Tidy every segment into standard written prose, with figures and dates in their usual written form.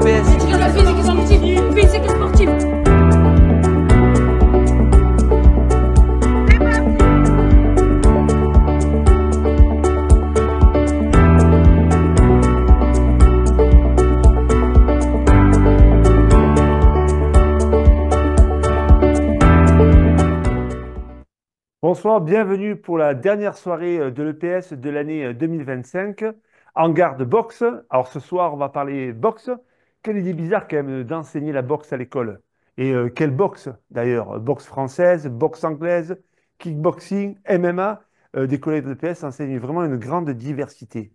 l'EPS. Étudiant de physique et sportive. Physique et sportive. Bonsoir, bienvenue pour la dernière soirée de l'EPS de l'année 2025 en garde boxe. Alors ce soir, on va parler boxe. Quelle idée bizarre quand même d'enseigner la boxe à l'école. Et quelle boxe d'ailleurs? Boxe française, boxe anglaise, kickboxing, MMA. Des collègues de l'EPS enseignent vraiment une grande diversité.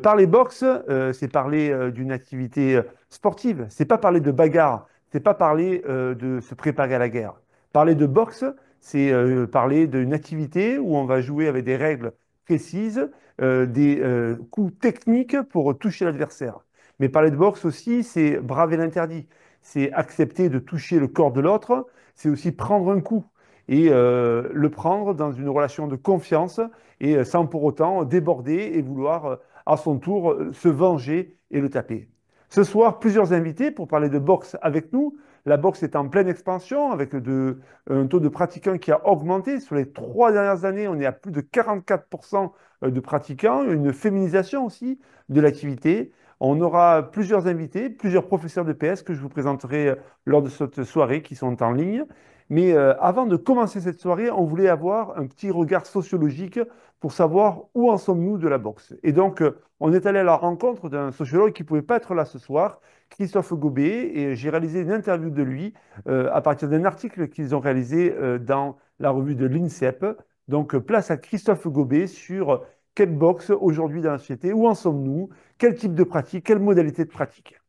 Parler boxe, c'est parler d'une activité sportive. C'est pas parler de bagarre. C'est pas parler de se préparer à la guerre. Parler de boxe, c'est parler d'une activité où on va jouer avec des règles précises, des coups techniques pour toucher l'adversaire. Mais parler de boxe aussi, c'est braver l'interdit. C'est accepter de toucher le corps de l'autre. C'est aussi prendre un coup et le prendre dans une relation de confiance et sans pour autant déborder et vouloir à son tour se venger et le taper. Ce soir, plusieurs invités pour parler de boxe avec nous. La boxe est en pleine expansion avec un taux de pratiquants qui a augmenté. Sur les 3 dernières années, on est à plus de 44% de pratiquants, une féminisation aussi de l'activité. On aura plusieurs invités, plusieurs professeurs de PS que je vous présenterai lors de cette soirée qui sont en ligne. Mais avant de commencer cette soirée, on voulait avoir un petit regard sociologique pour savoir où en sommes-nous de la boxe. Et donc, on est allé à la rencontre d'un sociologue qui ne pouvait pas être là ce soir, Christophe Gobet, et j'ai réalisé une interview de lui à partir d'un article qu'ils ont réalisé dans la revue de l'INSEP. Donc, place à Christophe Gobet sur quelle boxe aujourd'hui dans la société, où en sommes-nous, quel type de pratique, quelle modalité de pratique.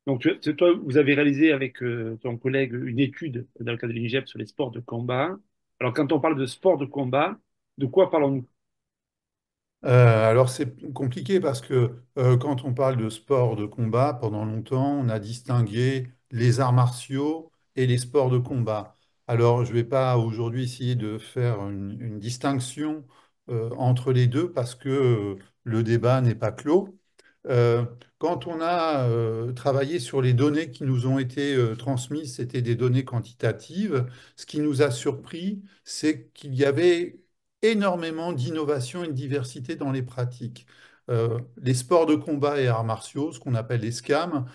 Donc, toi, vous avez réalisé avec ton collègue une étude dans le cadre de l'INGEP sur les sports de combat. Alors, quand on parle de sport de combat, de quoi parlons-nous? Alors c'est compliqué parce que quand on parle de sport de combat, pendant longtemps, on a distingué les arts martiaux et les sports de combat. Alors je ne vais pas aujourd'hui essayer de faire une distinction entre les deux parce que le débat n'est pas clos. Euh, Quand on a travaillé sur les données qui nous ont été transmises, c'était des données quantitatives. Ce qui nous a surpris, c'est qu'il y avait énormément d'innovation et de diversité dans les pratiques. Les sports de combat et arts martiaux, ce qu'on appelle les SCAM,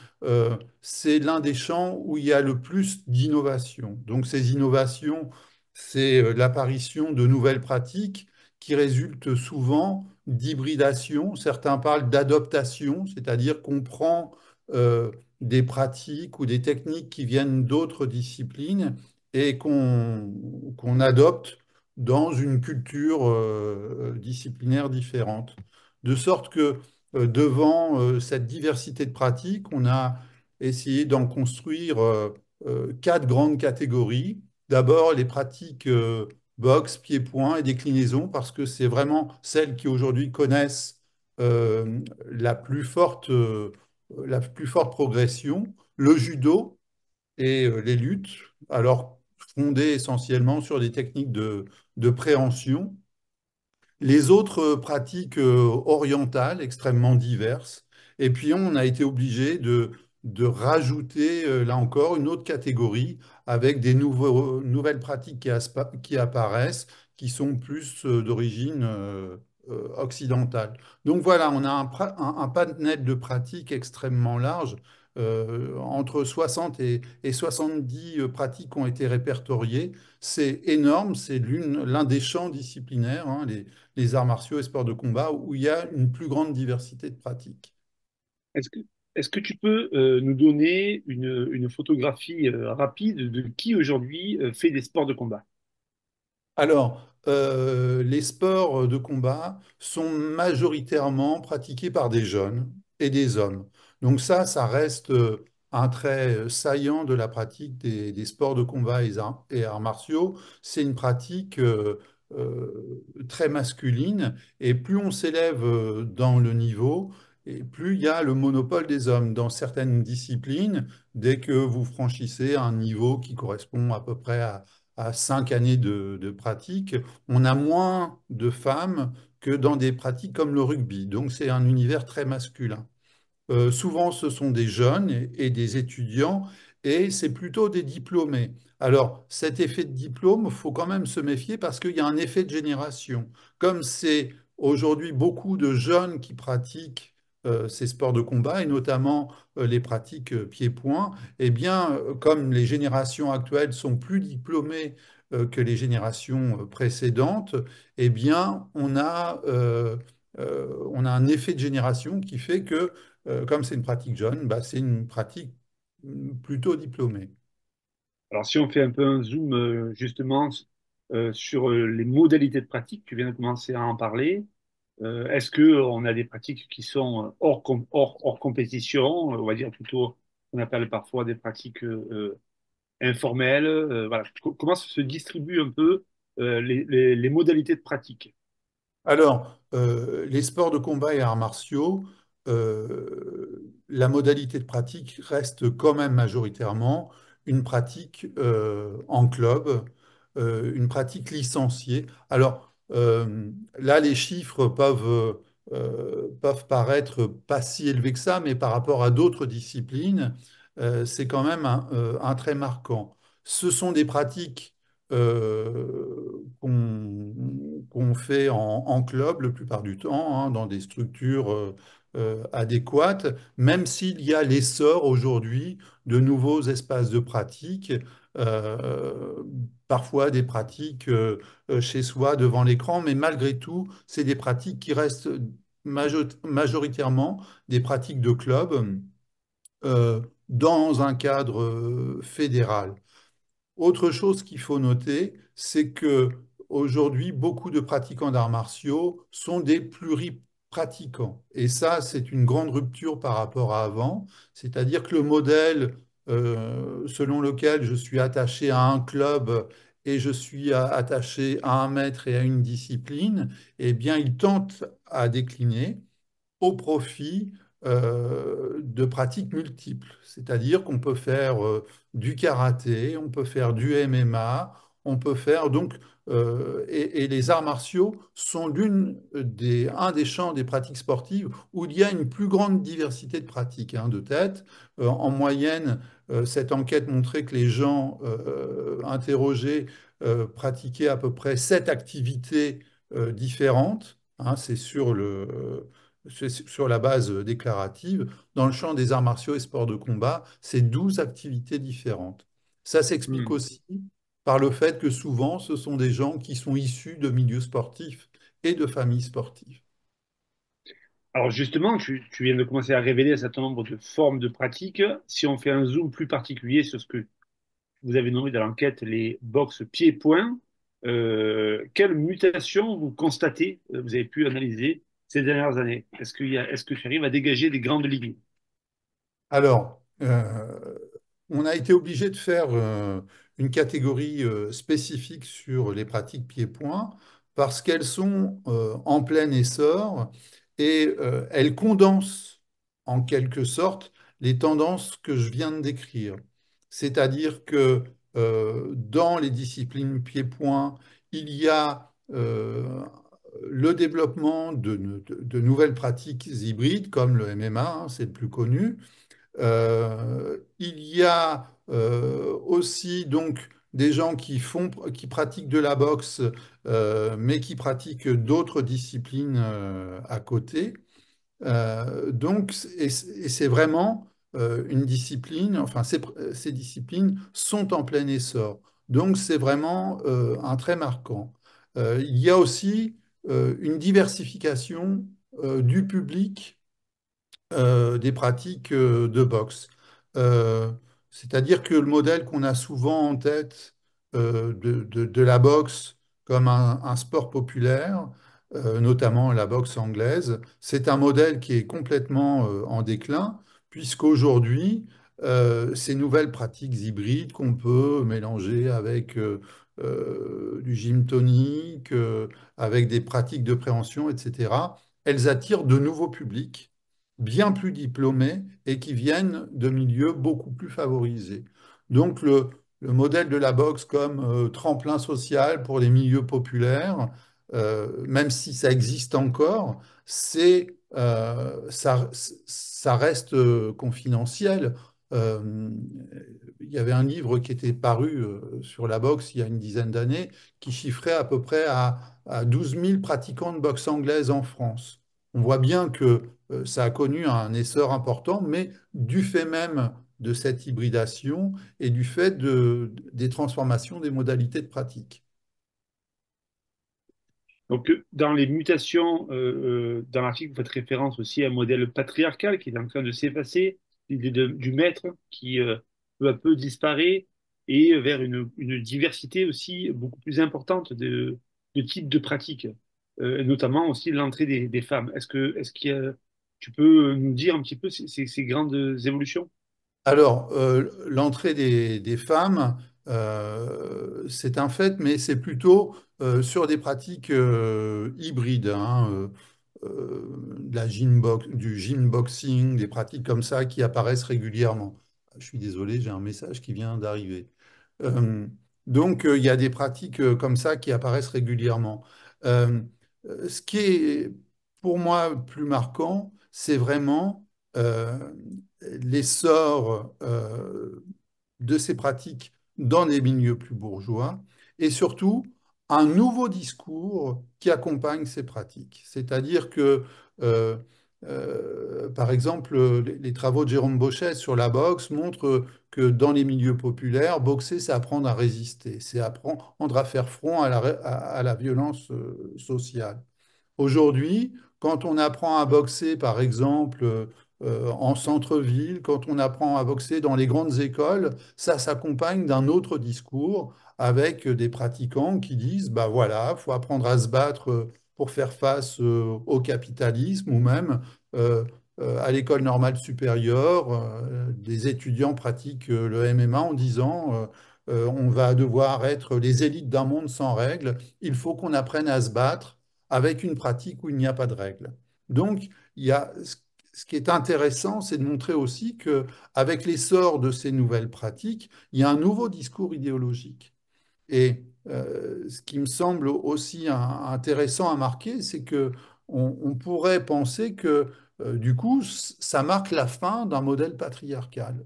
c'est l'un des champs où il y a le plus d'innovation. Donc ces innovations, c'est l'apparition de nouvelles pratiques qui résultent souvent d'hybridation. Certains parlent d'adaptation, c'est-à-dire qu'on prend des pratiques ou des techniques qui viennent d'autres disciplines et qu'on adopte dans une culture disciplinaire différente. De sorte que devant cette diversité de pratiques, on a essayé d'en construire quatre grandes catégories. D'abord, les pratiques boxe, pied-point et déclinaison, parce que c'est vraiment celles qui aujourd'hui connaissent euh, la plus forte, euh, la plus forte progression. Le judo et les luttes, alors fondées essentiellement sur des techniques de préhension. Les autres pratiques orientales extrêmement diverses. Et puis on a été obligé de rajouter, là encore, une autre catégorie avec des nouvelles pratiques qui apparaissent, qui sont plus d'origine occidentale. Donc voilà, on a un panel de pratiques extrêmement large. Entre 60 et 70 pratiques ont été répertoriées. C'est énorme, c'est l'un des champs disciplinaires, hein, les arts martiaux et sports de combat, où il y a une plus grande diversité de pratiques. Est-ce que, est-ce que tu peux nous donner une photographie rapide de qui aujourd'hui fait des sports de combat? Alors, les sports de combat sont majoritairement pratiqués par des jeunes et des hommes. Donc ça reste un trait saillant de la pratique des sports de combat et arts martiaux. C'est une pratique très masculine et plus on s'élève dans le niveau, et plus il y a le monopole des hommes. Dans certaines disciplines, dès que vous franchissez un niveau qui correspond à peu près à 5 années de pratique, on a moins de femmes que dans des pratiques comme le rugby. Donc c'est un univers très masculin. Souvent, ce sont des jeunes et des étudiants, et c'est plutôt des diplômés. Alors, cet effet de diplôme, il faut quand même se méfier parce qu'il y a un effet de génération. Comme c'est aujourd'hui beaucoup de jeunes qui pratiquent ces sports de combat, et notamment les pratiques pied-point, eh bien, comme les générations actuelles sont plus diplômées que les générations précédentes, eh bien, on a un effet de génération qui fait que comme c'est une pratique jeune, bah, c'est une pratique plutôt diplômée. Alors, si on fait un peu un zoom justement sur les modalités de pratique, tu viens de commencer à en parler. Est-ce que on a des pratiques qui sont hors compétition, on va dire plutôt, on appelle parfois des pratiques informelles. Voilà. Comment se distribuent un peu les modalités de pratique? Alors, les sports de combat et arts martiaux, la modalité de pratique reste quand même majoritairement une pratique en club, une pratique licenciée. Alors, là, les chiffres peuvent paraître pas si élevés que ça, mais par rapport à d'autres disciplines, c'est quand même un trait marquant. Ce sont des pratiques qu'on fait en club la plupart du temps, hein, dans des structures adéquates, même s'il y a l'essor aujourd'hui de nouveaux espaces de pratique, euh, parfois des pratiques chez soi devant l'écran, mais malgré tout, c'est des pratiques qui restent majoritairement des pratiques de club dans un cadre fédéral. Autre chose qu'il faut noter, c'est que aujourd'hui, beaucoup de pratiquants d'arts martiaux sont des pluripratiquants. Et ça, c'est une grande rupture par rapport à avant. C'est-à-dire que le modèle selon lequel je suis attaché à un club et je suis attaché à un maître et à une discipline, eh bien, il tente à décliner au profit de pratiques multiples. C'est-à-dire qu'on peut faire du karaté, on peut faire du MMA, on peut faire donc et les arts martiaux sont un des champs des pratiques sportives où il y a une plus grande diversité de pratiques, hein, de tête. En moyenne, cette enquête montrait que les gens interrogés pratiquaient à peu près 7 activités différentes. Hein, c'est sur la base déclarative. Dans le champ des arts martiaux et sports de combat, c'est 12 activités différentes. Ça s'explique Hmm. aussi par le fait que souvent, ce sont des gens qui sont issus de milieux sportifs et de familles sportives. Alors justement, tu viens de commencer à révéler un certain nombre de formes de pratiques. Si on fait un zoom plus particulier sur ce que vous avez nommé dans l'enquête les box pieds-poings, quelles mutations vous constatez, vous avez pu analyser ces dernières années? Est-ce que tu arrives à dégager des grandes lignes? Alors, on a été obligé de faire une catégorie spécifique sur les pratiques pieds-poings parce qu'elles sont en plein essor et elles condensent en quelque sorte les tendances que je viens de décrire. C'est-à-dire que dans les disciplines pieds-poings, il y a le développement de nouvelles pratiques hybrides comme le MMA, hein, c'est le plus connu. Il y a aussi donc des gens qui pratiquent de la boxe, mais qui pratiquent d'autres disciplines à côté. Et c'est vraiment une discipline, enfin ces disciplines sont en plein essor. Donc c'est vraiment un trait marquant. Il y a aussi une diversification du public des pratiques de boxe. Euh, C'est-à-dire que le modèle qu'on a souvent en tête de la boxe comme un sport populaire, notamment la boxe anglaise, c'est un modèle qui est complètement en déclin, puisqu'aujourd'hui, ces nouvelles pratiques hybrides qu'on peut mélanger avec du gym tonique, avec des pratiques de préhension, etc., elles attirent de nouveaux publics bien plus diplômés et qui viennent de milieux beaucoup plus favorisés. Donc le modèle de la boxe comme tremplin social pour les milieux populaires même si ça existe encore, ça reste confidentiel. Euh, il y avait un livre qui était paru sur la boxe il y a une dizaine d'années qui chiffrait à peu près à 12 000 pratiquants de boxe anglaise en France. On voit bien que ça a connu un essor important, mais du fait même de cette hybridation et du fait des transformations des modalités de pratique. Donc, dans les mutations, dans l'article, vous faites référence aussi à un modèle patriarcal qui est en train de s'effacer, l'idée du maître qui peu à peu disparaît, et vers une diversité aussi beaucoup plus importante de types de pratiques, notamment aussi l'entrée des femmes. Tu peux nous dire un petit peu ces grandes évolutions? Alors, l'entrée des femmes, c'est un fait, mais c'est plutôt sur des pratiques hybrides, hein, du gym boxing, des pratiques comme ça qui apparaissent régulièrement. Je suis désolé, j'ai un message qui vient d'arriver. Euh, donc, il y a des pratiques comme ça qui apparaissent régulièrement. Euh, Ce qui est pour moi plus marquant, c'est vraiment euh, l'essor de ces pratiques dans les milieux plus bourgeois et surtout un nouveau discours qui accompagne ces pratiques. C'est-à-dire que, euh, par exemple, les travaux de Jérôme Bauchet sur la boxe montrent que dans les milieux populaires, boxer, c'est apprendre à résister, c'est apprendre à faire front à la violence sociale. Aujourd'hui, quand on apprend à boxer, par exemple, en centre-ville, quand on apprend à boxer dans les grandes écoles, ça s'accompagne d'un autre discours avec des pratiquants qui disent, bah voilà, faut apprendre à se battre pour faire face au capitalisme ou même euh, à l'école normale supérieure, des étudiants pratiquent le MMA en disant, on va devoir être les élites d'un monde sans règles, il faut qu'on apprenne à se battre avec une pratique où il n'y a pas de règles. Donc, ce qui est intéressant, c'est de montrer aussi que avec l'essor de ces nouvelles pratiques, il y a un nouveau discours idéologique. Et ce qui me semble aussi intéressant à marquer, c'est que on pourrait penser que du coup, ça marque la fin d'un modèle patriarcal.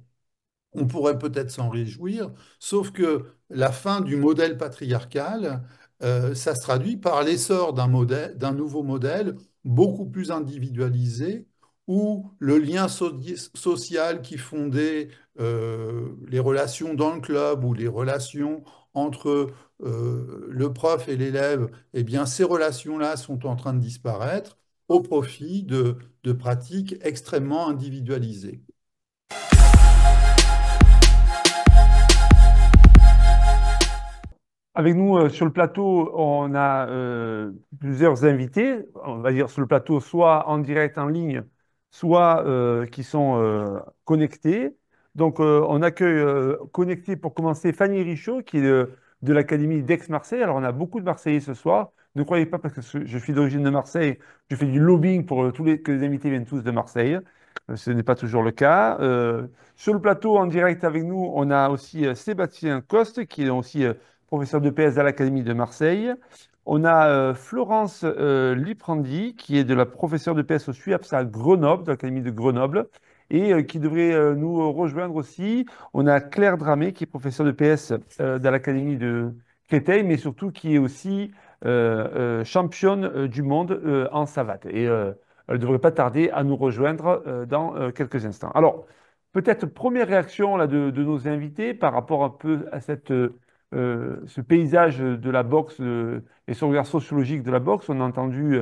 On pourrait peut-être s'en réjouir, sauf que la fin du modèle patriarcal, ça se traduit par l'essor d'un nouveau modèle beaucoup plus individualisé, où le lien social qui fondait les relations dans le club ou les relations entre le prof et l'élève, eh bien, ces relations-là sont en train de disparaître au profit de pratiques extrêmement individualisées. Avec nous sur le plateau, on a plusieurs invités, on va dire sur le plateau, soit en direct en ligne, soit qui sont connectés. Donc, on accueille connecté pour commencer Fanny Richaud, qui est de l'Académie d'Aix-Marseille. Alors, on a beaucoup de Marseillais ce soir. Ne croyez pas parce que je suis d'origine de Marseille, je fais du lobbying pour que les invités viennent tous de Marseille. Ce n'est pas toujours le cas. Sur le plateau, en direct avec nous, on a aussi Sébastien Coste, qui est aussi professeur de PS à l'Académie de Marseille. On a Florence Liprandi, qui est de la professeure de PS au SUAPS à Grenoble, de l'Académie de Grenoble, et qui devrait nous rejoindre aussi. On a Claire Dramé, qui est professeure de PS dans l'Académie de Créteil, mais surtout qui est aussi championne du monde en savate. Et elle ne devrait pas tarder à nous rejoindre dans quelques instants. Alors, peut-être première réaction là, de nos invités par rapport un peu à ce paysage de la boxe et son regard sociologique de la boxe. On a entendu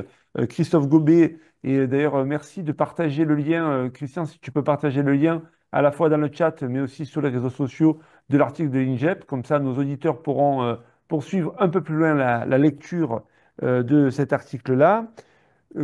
Christophe Gobet, et d'ailleurs, merci de partager le lien. Christian, si tu peux partager le lien à la fois dans le chat, mais aussi sur les réseaux sociaux de l'article de l'INJEP. Comme ça, nos auditeurs pourront poursuivre un peu plus loin la lecture de cet article-là.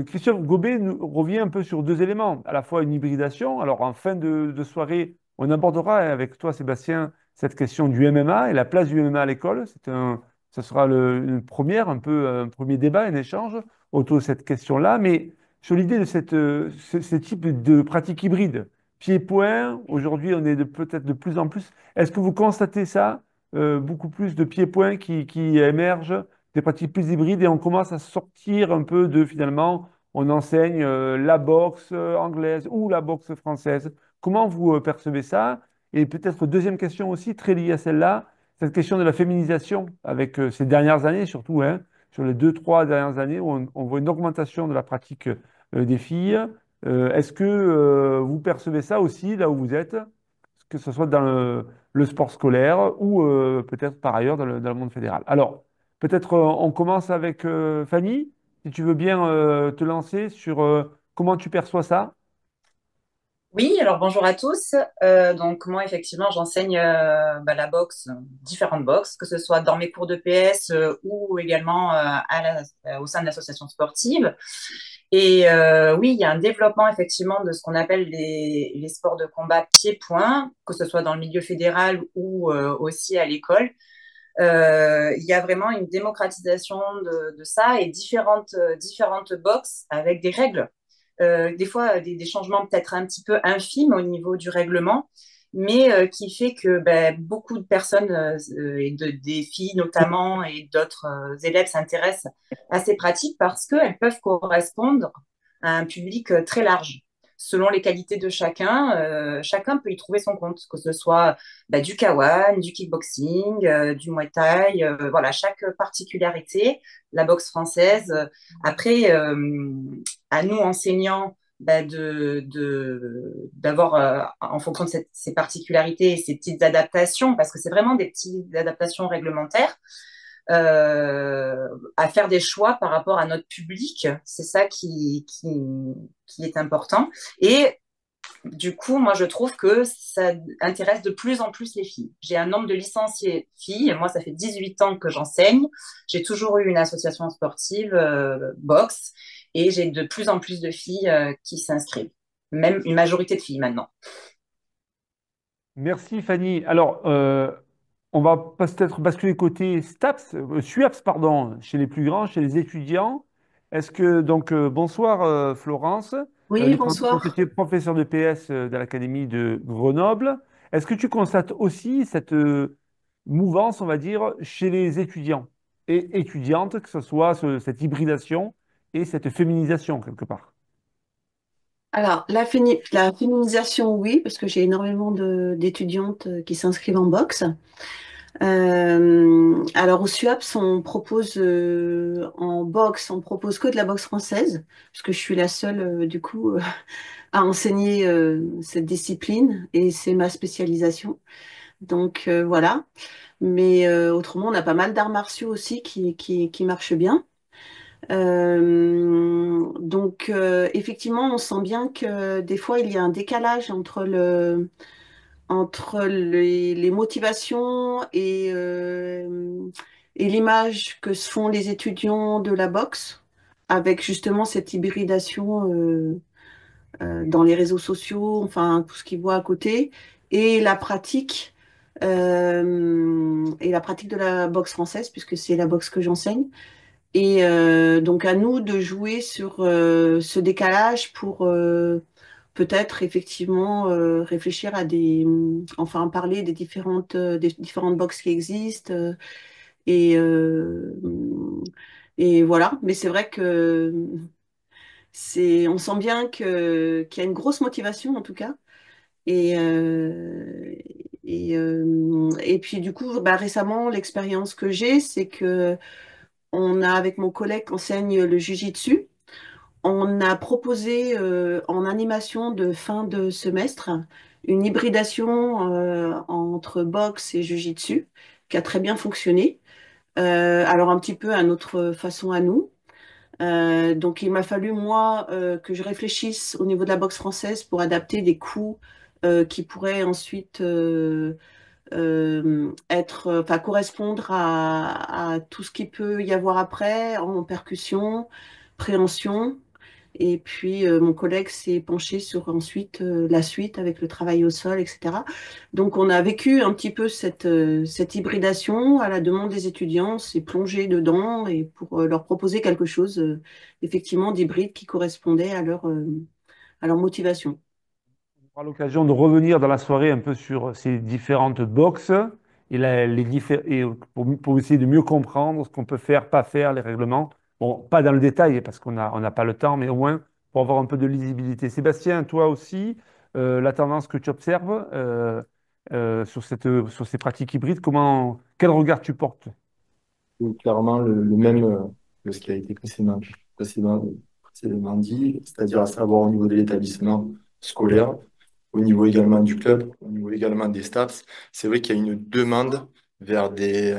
Christophe Gobet revient un peu sur deux éléments, à la fois une hybridation. Alors, en fin de soirée, on abordera avec toi, Sébastien, cette question du MMA et la place du MMA à l'école. Ce sera une première, un peu un premier débat, un échange autour de cette question-là. Mais sur l'idée de ce type de pratique hybride, pied-point, aujourd'hui, on est peut-être de plus en plus. Est-ce que vous constatez ça, beaucoup plus de pieds-points qui émergent, des pratiques plus hybrides et on commence à sortir un peu de finalement, on enseigne la boxe anglaise ou la boxe française. Comment vous percevez ça? Et peut-être deuxième question aussi, très liée à celle-là, cette question de la féminisation avec ces dernières années surtout, hein, sur les deux, trois dernières années, où on voit une augmentation de la pratique des filles. Est-ce que vous percevez ça aussi là où vous êtes, que ce soit dans le sport scolaire ou peut-être par ailleurs dans le monde fédéral? Alors, peut-être on commence avec Fanny, si tu veux bien te lancer sur comment tu perçois ça. Oui, alors bonjour à tous. Donc moi effectivement j'enseigne la boxe, différentes boxes, que ce soit dans mes cours de PS ou également au sein de l'association sportive. Et oui, il y a un développement effectivement de ce qu'on appelle les sports de combat pied-point, que ce soit dans le milieu fédéral ou aussi à l'école. Il y a vraiment une démocratisation de ça et différentes boxes avec des règles des fois des changements peut-être un petit peu infimes au niveau du règlement, mais qui fait que beaucoup de personnes, des filles notamment, et d'autres élèves s'intéressent à ces pratiques parce qu'elles peuvent correspondre à un public très large. Selon les qualités de chacun, chacun peut y trouver son compte, que ce soit du kawan, du kickboxing, du muay thai, voilà, chaque particularité, la boxe française. Après, à nous enseignants d'avoir en fonction de ces particularités et ces petites adaptations, parce que c'est vraiment des petites adaptations réglementaires, à faire des choix par rapport à notre public. C'est ça qui est important. Et du coup, moi, je trouve que ça intéresse de plus en plus les filles. J'ai un nombre de licenciées filles. Moi, ça fait 18 ans que j'enseigne. J'ai toujours eu une association sportive, boxe, et j'ai de plus en plus de filles qui s'inscrivent. Même une majorité de filles maintenant. Merci Fanny. Alors, on va peut-être basculer côté STAPS, SUAPS, pardon, chez les plus grands, chez les étudiants. Est-ce que, donc, bonsoir Florence. Oui, J'ai cru comprendre que bonsoir. tu es professeur de PS de l'Académie de Grenoble. Est-ce que tu constates aussi cette mouvance, on va dire, chez les étudiants et étudiantes, que ce soit cette hybridation et cette féminisation quelque part? Alors, la féminisation, oui, parce que j'ai énormément d'étudiantes qui s'inscrivent en boxe. Alors, au SUAPS, on propose en boxe, on propose que de la boxe française, parce que je suis la seule, du coup, à enseigner cette discipline et c'est ma spécialisation. Donc, voilà. Mais autrement, on a pas mal d'arts martiaux aussi qui marchent bien. Effectivement, on sent bien que des fois, il y a un décalage entre les motivations et l'image que se font les étudiants de la boxe, avec justement cette hybridation dans les réseaux sociaux, enfin, tout ce qu'ils voient à côté, et et la pratique de la boxe française, puisque c'est la boxe que j'enseigne. Et donc à nous de jouer sur ce décalage pour peut-être effectivement réfléchir à enfin parler des différentes boxes qui existent et et voilà. Mais c'est vrai que on sent bien qu'il y a une grosse motivation en tout cas. Et et puis du coup, récemment, l'expérience que j'ai, c'est que on a, avec mon collègue qui enseigne le Jiu-Jitsu, on a proposé en animation de fin de semestre une hybridation entre boxe et Jiu-Jitsu qui a très bien fonctionné. Alors un petit peu à notre façon à nous. Donc il m'a fallu moi que je réfléchisse au niveau de la boxe française pour adapter des coups qui pourraient ensuite enfin, correspondre à tout ce qui peut y avoir après en percussion, préhension. Et puis, mon collègue s'est penché sur ensuite la suite avec le travail au sol, etc. Donc, on a vécu un petit peu cette hybridation à la demande des étudiants, on s'est plongé dedans et pour leur proposer quelque chose, effectivement, d'hybride qui correspondait à leur motivation. On aura l'occasion de revenir dans la soirée un peu sur ces différentes boxes et, pour essayer de mieux comprendre ce qu'on peut faire, pas faire, les règlements. Bon, pas dans le détail parce on n'a pas le temps, mais au moins pour avoir un peu de lisibilité. Sébastien, toi aussi, la tendance que tu observes sur ces pratiques hybrides, quel regard tu portes? Donc, clairement le même que ce qui a été précédemment dit, c'est-à-dire à savoir au niveau de l'établissement scolaire, au niveau également du club, au niveau également des staffs. C'est vrai qu'il y a une demande vers des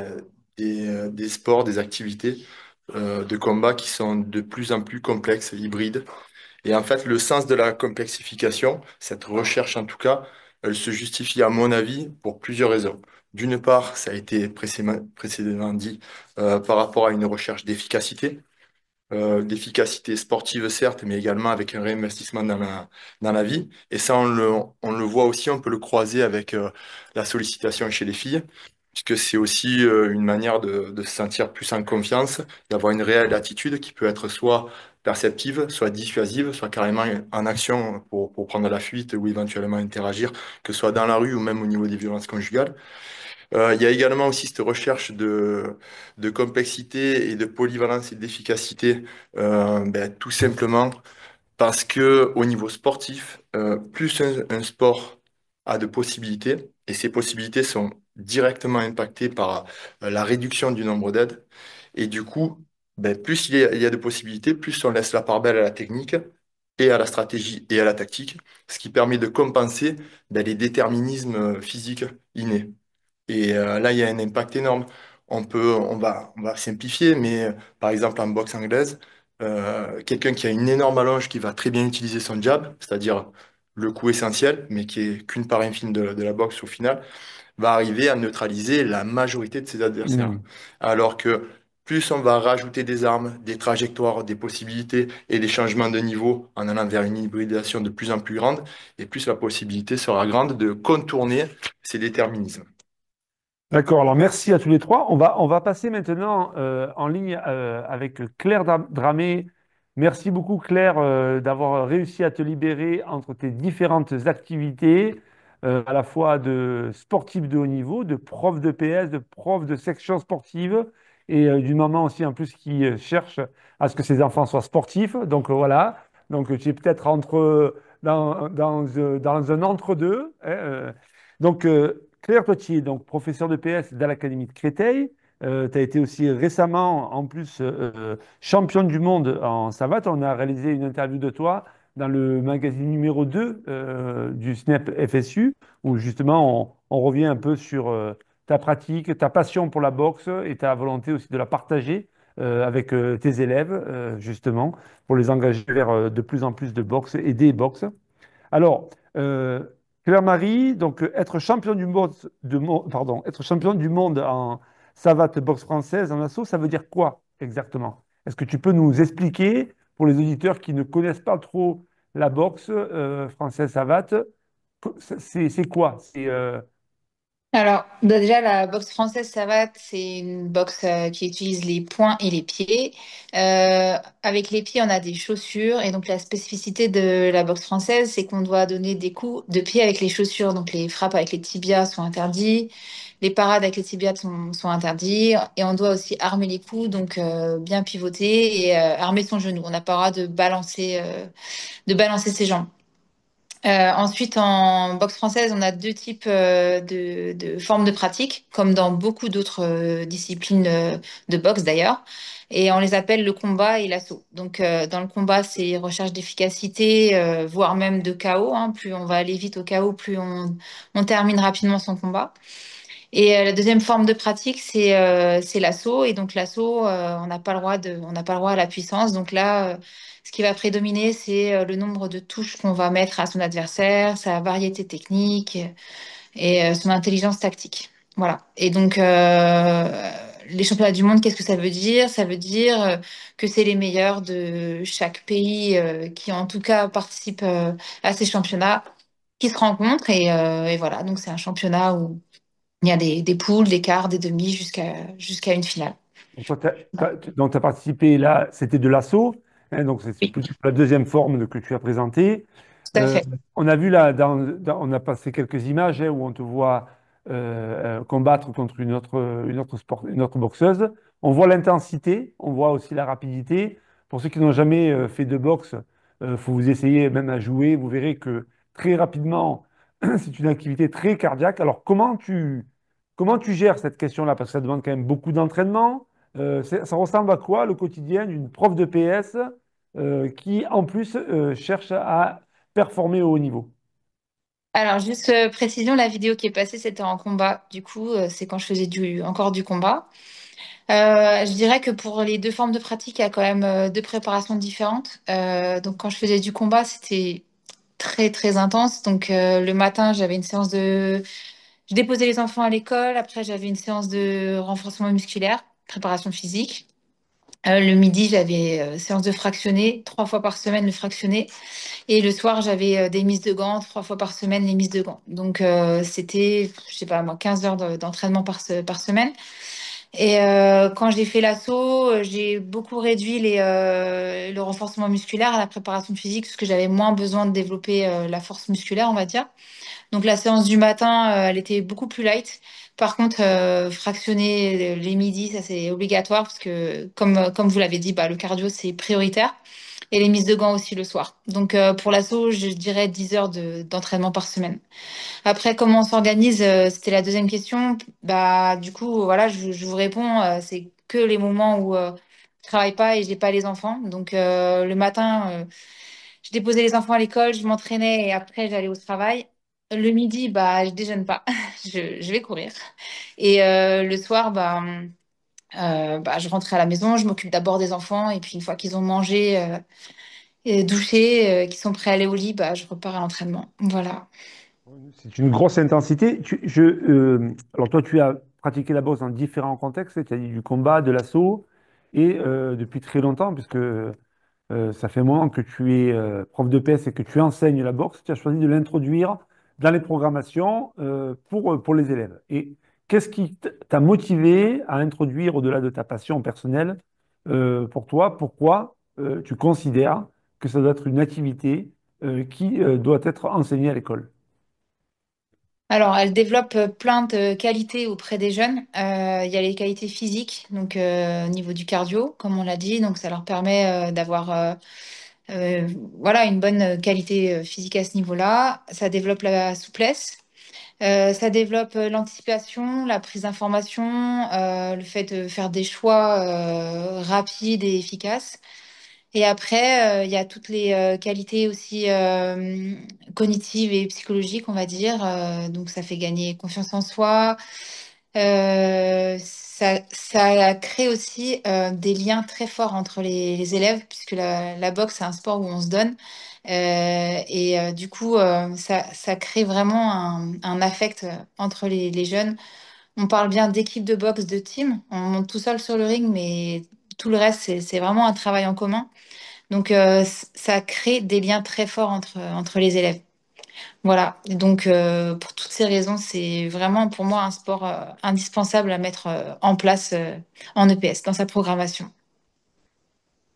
sports, des activités de combat qui sont de plus en plus complexes, hybrides. Et en fait, le sens de la complexification, cette recherche en tout cas, elle se justifie à mon avis pour plusieurs raisons. D'une part, ça a été précédemment dit par rapport à une recherche d'efficacité sportive certes, mais également avec un réinvestissement dans la vie. Et ça, on le voit aussi, on peut le croiser avec la sollicitation chez les filles, puisque c'est aussi une manière de se sentir plus en confiance, d'avoir une réelle attitude qui peut être soit perceptive, soit dissuasive, soit carrément en action pour prendre la fuite ou éventuellement interagir, que ce soit dans la rue ou même au niveau des violences conjugales. Il y a également aussi cette recherche de complexité et de polyvalence et d'efficacité, tout simplement parce que au niveau sportif, plus un sport a de possibilités, et ces possibilités sont directement impactées par la réduction du nombre d'aides, et du coup, plus il y a de possibilités, plus on laisse la part belle à la technique et à la stratégie et à la tactique, ce qui permet de compenser les déterminismes physiques innés. Et là, il y a un impact énorme. On va simplifier, mais par exemple en boxe anglaise, quelqu'un qui a une énorme allonge, qui va très bien utiliser son jab, c'est-à-dire le coup essentiel, mais qui est qu'une part infime de la boxe au final, va arriver à neutraliser la majorité de ses adversaires. Hmm. Alors que plus on va rajouter des armes, des trajectoires, des possibilités et des changements de niveau en allant vers une hybridation de plus en plus grande, et plus la possibilité sera grande de contourner ces déterminismes. D'accord, alors merci à tous les trois. On va passer maintenant en ligne avec Claire Dramé. Merci beaucoup Claire d'avoir réussi à te libérer entre tes différentes activités, à la fois de sportif de haut niveau, de prof de PS, de prof de section sportive et d'une maman aussi en plus qui cherche à ce que ses enfants soient sportifs. Donc voilà, donc tu es peut-être dans un entre-deux, hein, Claire, toi, tu es donc professeur de PS dans l'Académie de Créteil. Tu as été aussi récemment, en plus, championne du monde en savate. On a réalisé une interview de toi dans le magazine numéro 2 du SNEP FSU, où justement on revient un peu sur ta pratique, ta passion pour la boxe et ta volonté aussi de la partager avec tes élèves, justement, pour les engager vers de plus en plus de boxe et des boxes. Alors, Claire-Marie, donc être champion du monde, pardon, être champion du monde en savate boxe française en assaut, ça veut dire quoi exactement? Est-ce que tu peux nous expliquer pour les auditeurs qui ne connaissent pas trop la boxe française savate, c'est quoi? Alors, bah, déjà, la boxe française savate, c'est une boxe qui utilise les poings et les pieds. Avec les pieds, on a des chaussures. Et donc, la spécificité de la boxe française, c'est qu'on doit donner des coups de pied avec les chaussures. Donc, les frappes avec les tibias sont interdits. Les parades avec les tibias sont interdits. Et on doit aussi armer les coups, donc bien pivoter et armer son genou. On n'a pas le droit de balancer ses jambes. Ensuite, en boxe française, on a deux types de formes de pratique, comme dans beaucoup d'autres disciplines de boxe d'ailleurs. Et on les appelle le combat et l'assaut. Donc, dans le combat, c'est recherche d'efficacité, voire même de KO, hein. Plus on va aller vite au KO, plus on termine rapidement son combat. Et la deuxième forme de pratique, c'est l'assaut. Et donc l'assaut, on n'a pas le droit à la puissance. Donc là, ce qui va prédominer, c'est le nombre de touches qu'on va mettre à son adversaire, sa variété technique et son intelligence tactique. Voilà. Et donc les championnats du monde, qu'est-ce que ça veut dire? Ça veut dire que c'est les meilleurs de chaque pays qui, en tout cas, participent à ces championnats, qui se rencontrent. Et voilà. Donc c'est un championnat où il y a des poules, des quarts, des demi jusqu'à une finale. Donc, toi, tu as participé là, c'était de l'assaut, hein, donc c'est Oui, plutôt la deuxième forme que tu as présentée. tout à Euh, fait. on a vu là, on a passé quelques images hein, où on te voit combattre contre une autre boxeuse. On voit l'intensité, on voit aussi la rapidité. Pour ceux qui n'ont jamais fait de boxe, il faut vous essayer même à jouer. Vous verrez que très rapidement, c'est une activité très cardiaque. Alors, comment tu gères cette question-là? Parce que ça demande quand même beaucoup d'entraînement. Ça ressemble à quoi le quotidien d'une prof de PS qui, en plus, cherche à performer au haut niveau? Alors, juste précision, la vidéo qui est passée, c'était en combat. Du coup, c'est quand je faisais encore du combat. Je dirais que pour les deux formes de pratique, il y a quand même deux préparations différentes. Donc, quand je faisais du combat, c'était très, très intense. Donc, le matin, j'avais une séance de... Je déposais les enfants à l'école. Après, j'avais une séance de renforcement musculaire, préparation physique. Le midi, j'avais séance de fractionné, 3 fois par semaine le fractionné. Et le soir, j'avais des mises de gants, 3 fois par semaine les mises de gants. Donc, c'était, je sais pas moi, 15 heures d'entraînement par semaine. Et quand j'ai fait l'assaut, j'ai beaucoup réduit le renforcement musculaire à la préparation physique parce que j'avais moins besoin de développer la force musculaire, on va dire. Donc la séance du matin, elle était beaucoup plus light. Par contre, fractionner les midis, ça c'est obligatoire parce que comme vous l'avez dit, bah, le cardio c'est prioritaire et les mises de gants aussi le soir. Donc pour l'assaut, je dirais 10 heures d'entraînement par semaine. Après, comment on s'organise, c'était la deuxième question. Bah, du coup, voilà, je vous réponds, c'est que les moments où je travaille pas et j'ai pas les enfants. Donc, le matin, je déposais les enfants à l'école, je m'entraînais et après, j'allais au travail. Le midi, bah, je déjeune pas, je vais courir. Et le soir, bah, je rentrais à la maison, je m'occupe d'abord des enfants et puis une fois qu'ils ont mangé et douché, qu'ils sont prêts à aller au lit, bah, je repars à l'entraînement. Voilà. C'est une grosse intensité. Alors toi, tu as pratiqué la boxe dans différents contextes, tu as dit du combat, de l'assaut, et depuis très longtemps, puisque ça fait un moment que tu es prof de PS et que tu enseignes la boxe, tu as choisi de l'introduire dans les programmations pour les élèves. Et qu'est-ce qui t'a motivé à introduire, au-delà de ta passion personnelle, pour toi, pourquoi tu considères que ça doit être une activité qui doit être enseignée à l'école? Alors, elle développe plein de qualités auprès des jeunes. Il y a les qualités physiques, donc au niveau du cardio, comme on l'a dit, donc ça leur permet d'avoir euh, voilà, une bonne qualité physique à ce niveau-là. Ça développe la souplesse, ça développe l'anticipation, la prise d'information, le fait de faire des choix rapides et efficaces. Et après, il y a toutes les qualités aussi cognitives et psychologiques, on va dire. Donc, ça fait gagner confiance en soi. Ça crée aussi des liens très forts entre les élèves, puisque la boxe, c'est un sport où on se donne. Et du coup, ça crée vraiment un affect entre les jeunes. On parle bien d'équipe de boxe, de team. On monte tout seul sur le ring, mais tout le reste, c'est vraiment un travail en commun. Donc, ça crée des liens très forts entre les élèves. Voilà. Et donc, pour toutes ces raisons, c'est vraiment pour moi un sport indispensable à mettre en place en EPS, dans sa programmation.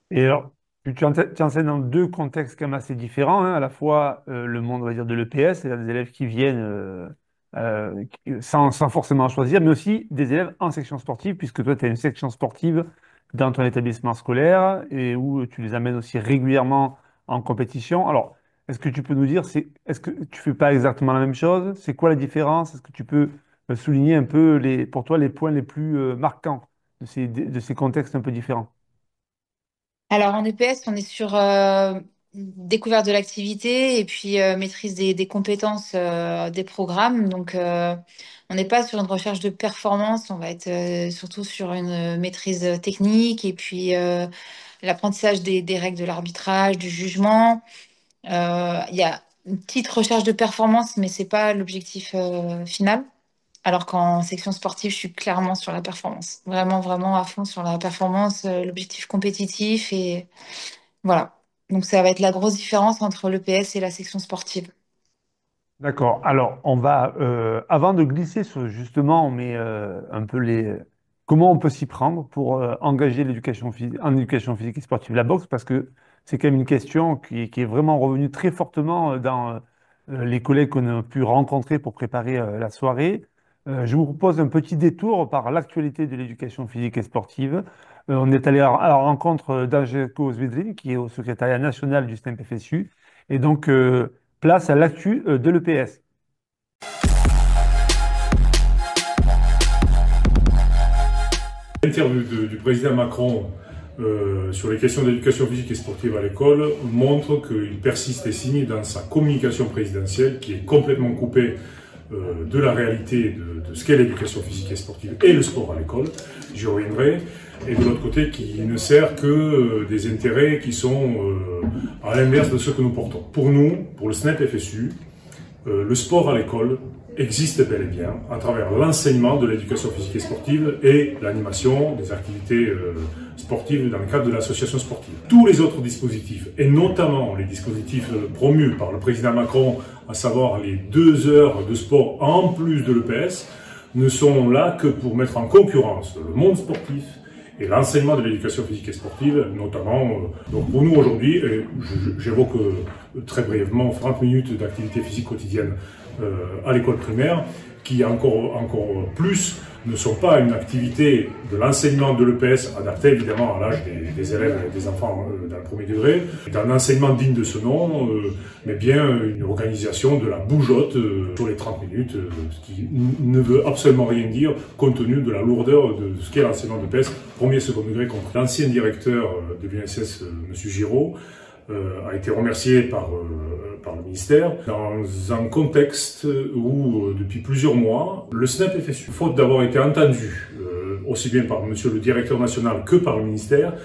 Et alors, tu enseignes dans deux contextes quand même assez différents, hein, à la fois le monde, on va dire, de l'EPS, c'est-à-dire des élèves qui viennent sans forcément choisir, mais aussi des élèves en section sportive, puisque toi, tu as une section sportive dans ton établissement scolaire et où tu les amènes aussi régulièrement en compétition. Alors, est-ce que tu peux nous dire, est-ce que tu fais pas exactement la même chose? C'est quoi la différence? Est-ce que tu peux souligner un peu, pour toi, les points les plus marquants de ces contextes un peu différents? Alors, en EPS, on est sur découverte de l'activité et puis maîtrise des compétences des programmes. Donc, on n'est pas sur une recherche de performance, on va être surtout sur une maîtrise technique et puis l'apprentissage des règles de l'arbitrage, du jugement. Il y a une petite recherche de performance, mais c'est pas l'objectif final. Alors qu'en section sportive, je suis clairement sur la performance. Vraiment, vraiment à fond sur la performance, l'objectif compétitif et voilà. Donc ça va être la grosse différence entre l'EPS et la section sportive. D'accord. Alors, on va, avant de glisser sur justement, mais un peu comment on peut s'y prendre pour engager en éducation physique et sportive la boxe, parce que c'est quand même une question qui est vraiment revenue très fortement dans les collègues qu'on a pu rencontrer pour préparer la soirée. Je vous propose un petit détour par l'actualité de l'éducation physique et sportive. On est allé à la rencontre d'Angelco Zvedrin, qui est au secrétariat national du SNEP-FSU, et donc place à l'actu de l'EPS. L'interview du président Macron sur les questions d'éducation physique et sportive à l'école montre qu'il persiste et signe dans sa communication présidentielle qui est complètement coupée de la réalité de ce qu'est l'éducation physique et sportive et le sport à l'école, j'y reviendrai, et de l'autre côté qui ne sert que des intérêts qui sont à l'inverse de ceux que nous portons. Pour nous, pour le SNEP-FSU, le sport à l'école existe bel et bien à travers l'enseignement de l'éducation physique et sportive et l'animation des activités sportives dans le cadre de l'association sportive. Tous les autres dispositifs, et notamment les dispositifs promus par le président Macron, à savoir les 2 heures de sport en plus de l'EPS, ne sont là que pour mettre en concurrence le monde sportif et l'enseignement de l'éducation physique et sportive, notamment. Donc pour nous aujourd'hui, j'évoque très brièvement 30 minutes d'activité physique quotidienne à l'école primaire, qui encore plus ne sont pas une activité de l'enseignement de l'EPS adaptée évidemment à l'âge des élèves et des enfants dans le premier degré, d'un enseignement digne de ce nom, mais bien une organisation de la bougeotte sur les 30 minutes, ce qui ne veut absolument rien dire compte tenu de la lourdeur de ce qu'est l'enseignement de l'EPS, premier et second degré compris. L'ancien directeur de l'UNSS, M. Giraud, a été remercié par le ministère dans un contexte où, depuis plusieurs mois, le SNEP-FSU, faute d'avoir été entendu aussi bien par monsieur le directeur national que par le ministère,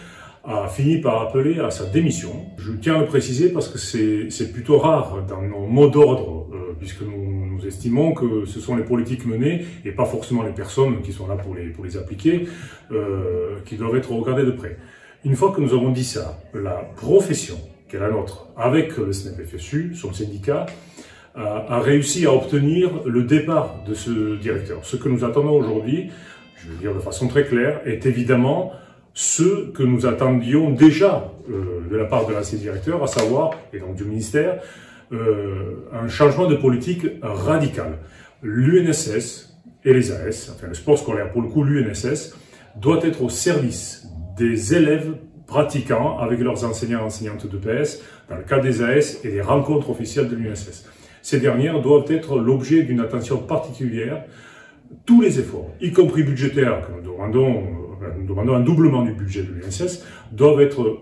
a fini par appeler à sa démission. Je tiens à le préciser parce que c'est plutôt rare dans nos mots d'ordre, puisque nous estimons que ce sont les politiques menées et pas forcément les personnes qui sont là pour les appliquer, qui doivent être regardées de près. Une fois que nous avons dit ça, la profession, qui est la nôtre, avec le SNEP-FSU, son syndicat, a réussi à obtenir le départ de ce directeur. Ce que nous attendons aujourd'hui, je veux dire de façon très claire, est évidemment ce que nous attendions déjà de la part de l'ancien directeur, à savoir, et donc du ministère, un changement de politique radical. L'UNSS et les AS, enfin le sport scolaire, pour le coup l'UNSS, doit être au service des élèves pratiquants avec leurs enseignants et enseignantes d'EPS dans le cadre des AS et des rencontres officielles de l'UNSS. Ces dernières doivent être l'objet d'une attention particulière. Tous les efforts, y compris budgétaires, que nous demandons un doublement du budget de l'UNSS, doivent être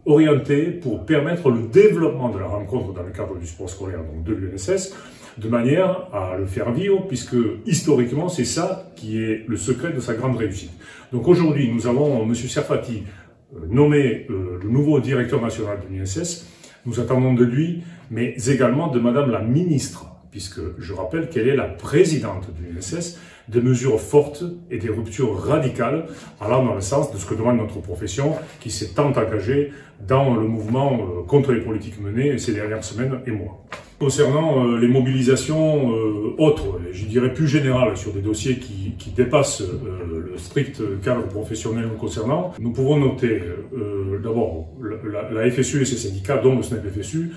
orientés pour permettre le développement de la rencontre dans le cadre du sport scolaire, donc de l'UNSS, de manière à le faire vivre, puisque historiquement, c'est ça qui est le secret de sa grande réussite. Donc aujourd'hui, nous avons M. Serfati nommé le nouveau directeur national de l'UNSS. Nous attendons de lui, mais également de Madame la ministre, puisque je rappelle qu'elle est la présidente de l'UNSS, des mesures fortes et des ruptures radicales allant dans le sens de ce que demande notre profession, qui s'est tant engagée dans le mouvement contre les politiques menées ces dernières semaines et mois. Concernant les mobilisations autres, je dirais plus générales, sur des dossiers qui dépassent le strict cadre professionnel nous concernant, nous pouvons noter d'abord la FSU et ses syndicats, dont le SNEP-FSU,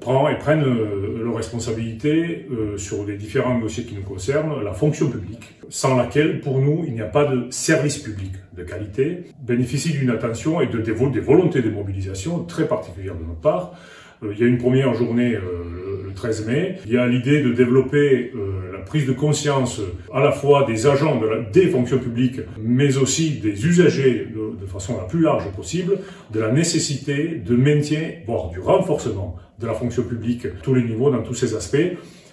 prennent leurs responsabilités sur les différents dossiers qui nous concernent, la fonction publique, sans laquelle, pour nous, il n'y a pas de service public de qualité, bénéficie d'une attention et des volontés de mobilisation très particulières de notre part. Il y a une première journée le 13 mai. Il y a l'idée de développer la prise de conscience à la fois des agents des fonctions publiques, mais aussi des usagers de façon la plus large possible, de la nécessité de maintien, voire du renforcement de la fonction publique à tous les niveaux, dans tous ses aspects,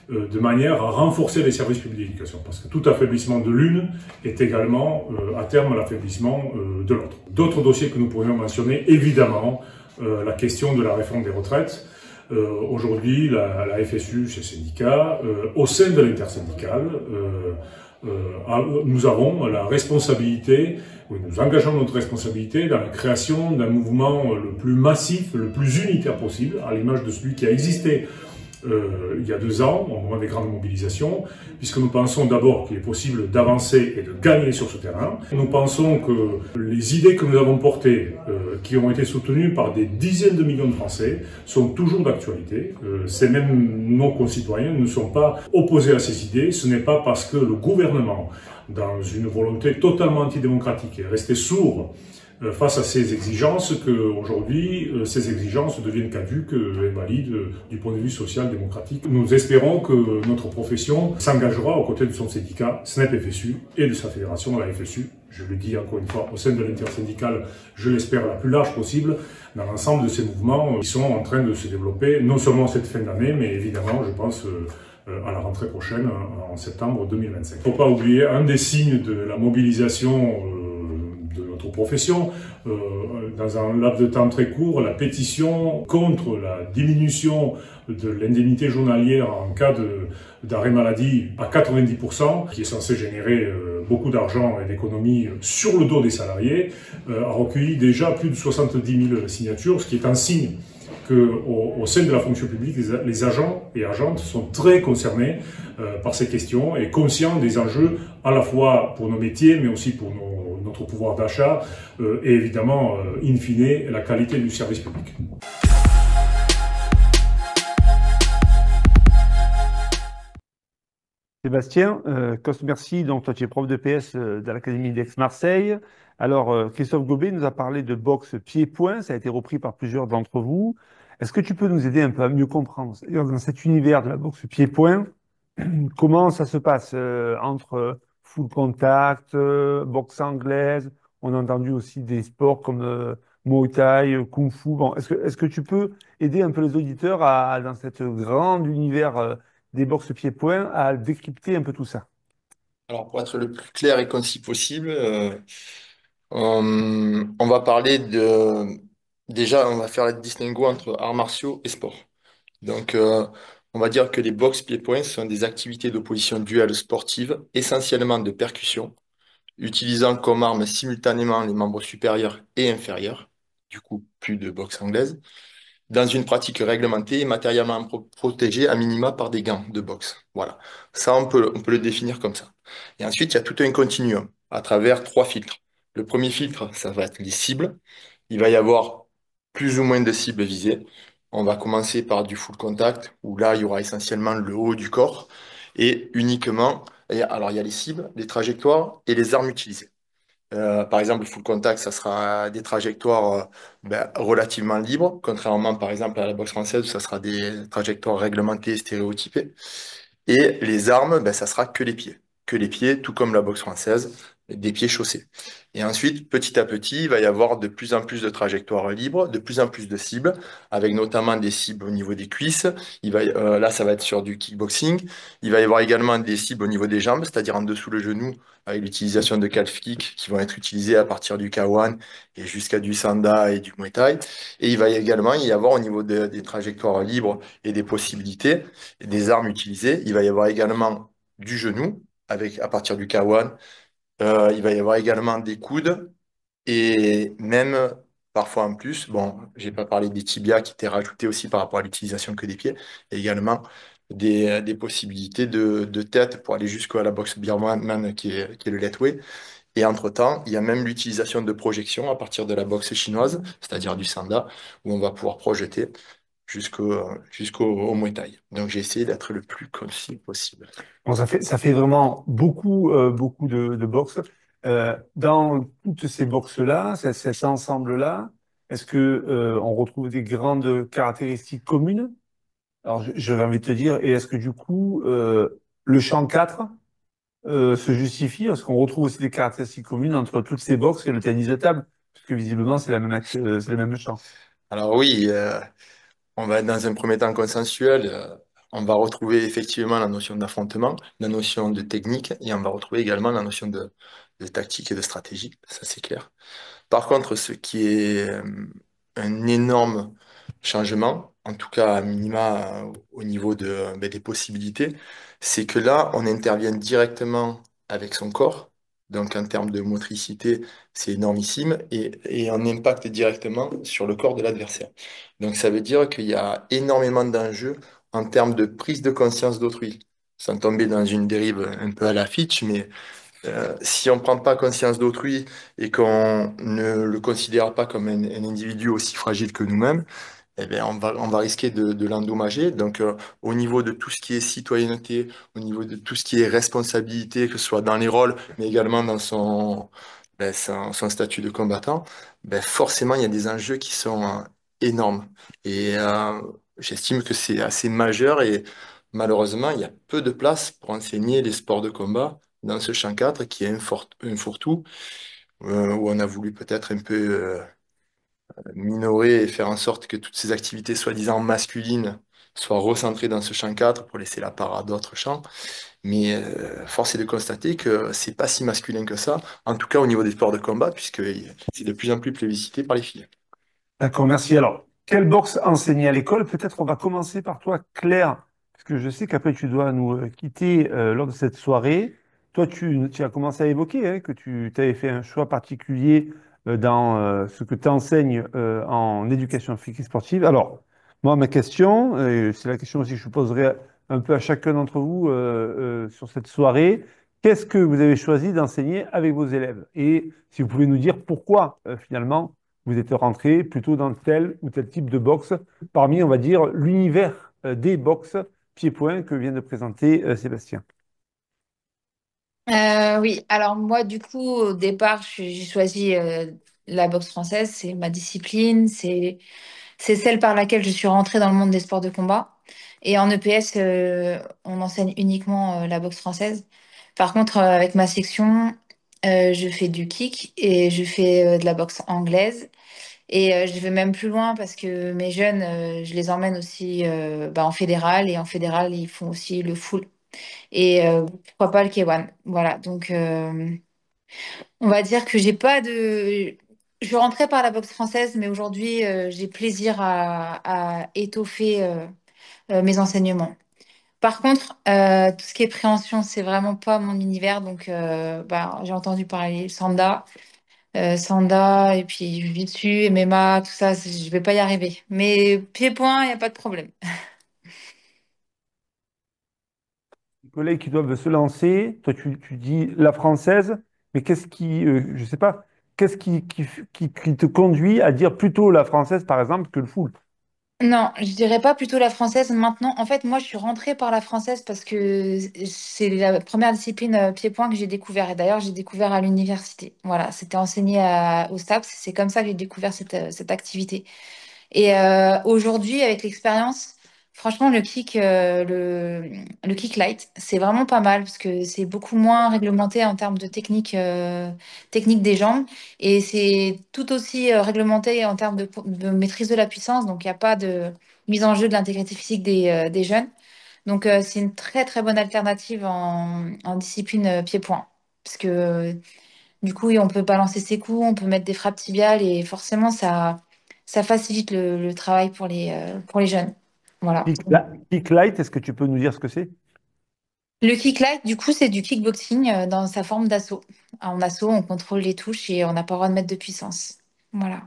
de manière à renforcer les services publics d'éducation. Parce que tout affaiblissement de l'une est également, à terme, l'affaiblissement de l'autre. D'autres dossiers que nous pourrions mentionner, évidemment, la question de la réforme des retraites. Aujourd'hui, la FSU, ses syndicats, au sein de l'intersyndicale, nous avons la responsabilité, nous engageons notre responsabilité dans la création d'un mouvement le plus massif, le plus unitaire possible, à l'image de celui qui a existé il y a 2 ans, au moment des grandes mobilisations, puisque nous pensons d'abord qu'il est possible d'avancer et de gagner sur ce terrain. Nous pensons que les idées que nous avons portées, qui ont été soutenues par des dizaines de millions de Français, sont toujours d'actualité. Ces mêmes nos concitoyens ne sont pas opposés à ces idées. Ce n'est pas parce que le gouvernement, dans une volonté totalement antidémocratique, est resté sourd face à ces exigences qu'aujourd'hui, ces exigences deviennent caduques et valides du point de vue social-démocratique. Nous espérons que notre profession s'engagera aux côtés de son syndicat SNEP FSU et de sa fédération, la FSU. Je le dis encore une fois, au sein de l'intersyndicale, je l'espère la plus large possible, dans l'ensemble de ces mouvements qui sont en train de se développer, non seulement cette fin d'année, mais évidemment, je pense, à la rentrée prochaine, en septembre 2025. Il ne faut pas oublier un des signes de la mobilisation de notre profession, dans un laps de temps très court, la pétition contre la diminution de l'indemnité journalière en cas d'arrêt maladie à 90%, qui est censé générer beaucoup d'argent et d'économies sur le dos des salariés, a recueilli déjà plus de 70 000 signatures, ce qui est un signe qu'au sein de la fonction publique, les agents et agentes sont très concernés par ces questions et conscients des enjeux à la fois pour nos métiers, mais aussi pour notre pouvoir d'achat et évidemment, in fine, la qualité du service public. Sébastien, merci. Donc, toi, tu es prof de PS dans l'Académie d'Aix-Marseille. Alors, Christophe Gobet nous a parlé de boxe pied-point. Ça a été repris par plusieurs d'entre vous. Est-ce que tu peux nous aider un peu à mieux comprendre, c'est-à-dire dans cet univers de la boxe pied-point, comment ça se passe entre full contact, boxe anglaise? On a entendu aussi des sports comme Muay Thai, Kung Fu. Bon, est-ce que tu peux aider un peu les auditeurs dans cet grand univers des boxe pied-point à décrypter un peu tout ça? Alors, pour être le plus clair et concis possible, on va parler de... Déjà, on va faire le distinguo entre arts martiaux et sport. Donc, on va dire que les box pieds-poings sont des activités d'opposition duelle sportive, essentiellement de percussion, utilisant comme arme simultanément les membres supérieurs et inférieurs, du coup, plus de boxe anglaise, dans une pratique réglementée et matériellement protégée à minima par des gants de boxe. Voilà. Ça, on peut le définir comme ça. Et ensuite, il y a tout un continuum à travers 3 filtres. Le premier filtre, ça va être les cibles. Il va y avoir plus ou moins de cibles visées. On va commencer par du full contact, où là, il y aura essentiellement le haut du corps et uniquement, alors il y a les cibles, les trajectoires et les armes utilisées. Par exemple, le full contact, ça sera des trajectoires relativement libres, contrairement par exemple à la boxe française, où ça sera des trajectoires réglementées, stéréotypées. Et les armes, ça sera que les pieds. Que les pieds, tout comme la boxe française, des pieds chaussés. Et ensuite, petit à petit, il va y avoir de plus en plus de trajectoires libres, de plus en plus de cibles, avec notamment des cibles au niveau des cuisses. Là, ça va être sur du kickboxing. Il va y avoir également des cibles au niveau des jambes, c'est-à-dire en dessous le genou, avec l'utilisation de calf kick qui vont être utilisés à partir du K1 et jusqu'à du Sanda et du Muay Thai. Et il va également y avoir au niveau des trajectoires libres et des possibilités, et des armes utilisées, il va y avoir également du genou, avec, à partir du K1. Il va y avoir également des coudes et même parfois en plus, bon, j'ai pas parlé des tibias qui étaient rajoutés aussi par rapport à l'utilisation que des pieds, et également des possibilités de tête pour aller jusqu'à la boxe birmane qui est le Letway. Et entre-temps, il y a même l'utilisation de projections à partir de la boxe chinoise, c'est-à-dire du Sanda, où on va pouvoir projeter jusqu'au Muay Thai. Donc j'ai essayé d'être le plus concis possible. Bon, ça fait vraiment beaucoup, beaucoup de boxe. Dans toutes ces boxes-là, cet ensemble-là, est-ce que on retrouve des grandes caractéristiques communes? Alors, j'avais envie de te dire, et est-ce que du coup, le champ 4 se justifie? Est-ce qu'on retrouve aussi des caractéristiques communes entre toutes ces boxes et le tennis de table? Parce que visiblement, c'est le même champ. Alors oui, on va être dans un premier temps consensuel. On va retrouver effectivement la notion d'affrontement, la notion de technique, et on va retrouver également la notion de tactique et de stratégie. Ça, c'est clair. Par contre, ce qui est un énorme changement, en tout cas à minima au niveau des possibilités, c'est que là, on intervient directement avec son corps. Donc en termes de motricité, c'est énormissime et on impacte directement sur le corps de l'adversaire. Donc ça veut dire qu'il y a énormément d'enjeux en termes de prise de conscience d'autrui. Sans tomber dans une dérive un peu à la Fitch, mais si on ne prend pas conscience d'autrui et qu'on ne le considère pas comme un individu aussi fragile que nous-mêmes, eh bien, on va risquer de l'endommager. Donc, au niveau de tout ce qui est citoyenneté, au niveau de tout ce qui est responsabilité, que ce soit dans les rôles, mais également dans son statut de combattant, ben, forcément, il y a des enjeux qui sont énormes. Et j'estime que c'est assez majeur et malheureusement, il y a peu de place pour enseigner les sports de combat dans ce champ 4 qui est un fourre-tout, où on a voulu peut-être un peu minorer et faire en sorte que toutes ces activités soi-disant masculines soient recentrées dans ce champ 4 pour laisser la part à d'autres champs. Mais force est de constater que c'est pas si masculin que ça, en tout cas au niveau des sports de combat, puisque c'est de plus en plus plébiscité par les filles. D'accord, merci. Alors, quelle boxe enseigner à l'école? Peut-être on va commencer par toi, Claire, parce que je sais qu'après tu dois nous quitter lors de cette soirée. Toi, tu as commencé à évoquer hein, que tu avais fait un choix particulier dans ce que tu enseignes en éducation physique et sportive. Alors, moi, ma question, c'est la question aussi que je poserai un peu à chacun d'entre vous sur cette soirée. Qu'est-ce que vous avez choisi d'enseigner avec vos élèves? Et si vous pouvez nous dire pourquoi finalement vous êtes rentré plutôt dans tel ou tel type de boxe, parmi, on va dire, l'univers des boxes pieds-points que vient de présenter Sébastien. Oui, alors moi du coup au départ j'ai choisi la boxe française, c'est ma discipline, c'est celle par laquelle je suis rentrée dans le monde des sports de combat. Et en EPS, on enseigne uniquement la boxe française. Par contre, avec ma section, je fais du kick et je fais de la boxe anglaise. Et je vais même plus loin parce que mes jeunes, je les emmène aussi bah, en fédéral. Et en fédéral, ils font aussi le full. Et pourquoi pas le K1. Voilà, donc on va dire que j'ai pas de... Je rentrais par la boxe française, mais aujourd'hui, j'ai plaisir à étoffer mes enseignements. Par contre, tout ce qui est préhension, c'est vraiment pas mon univers. Donc, bah, j'ai entendu parler Sanda, et puis Jiu-Jitsu, MMA, tout ça, je vais pas y arriver. Mais pied-point, il n'y a pas de problème. Les collègues qui doivent se lancer, toi tu dis la française, mais qu'est-ce qui, je sais pas, qu'est-ce qui te conduit à dire plutôt la française, par exemple, que le full? Non, je dirais pas plutôt la française. Maintenant, en fait, moi, je suis rentrée par la française parce que c'est la première discipline pied-point que j'ai découvert. Et d'ailleurs, j'ai découvert à l'université. Voilà, c'était enseigné au STAPS. C'est comme ça que j'ai découvert cette activité. Et aujourd'hui, avec l'expérience, franchement, le kick light, c'est vraiment pas mal parce que c'est beaucoup moins réglementé en termes de technique des jambes et c'est tout aussi réglementé en termes de maîtrise de la puissance. Donc, il n'y a pas de mise en jeu de l'intégrité physique des jeunes. Donc, c'est une très, très bonne alternative en discipline pied-point. Parce que du coup, oui, on peut balancer ses coups, on peut mettre des frappes tibiales et forcément, ça facilite le travail pour les jeunes. Voilà. Kick light, est-ce que tu peux nous dire ce que c'est? Le kick light, du coup, c'est du kickboxing dans sa forme d'assaut. En assaut, on contrôle les touches et on n'a pas le droit de mettre de puissance. Voilà.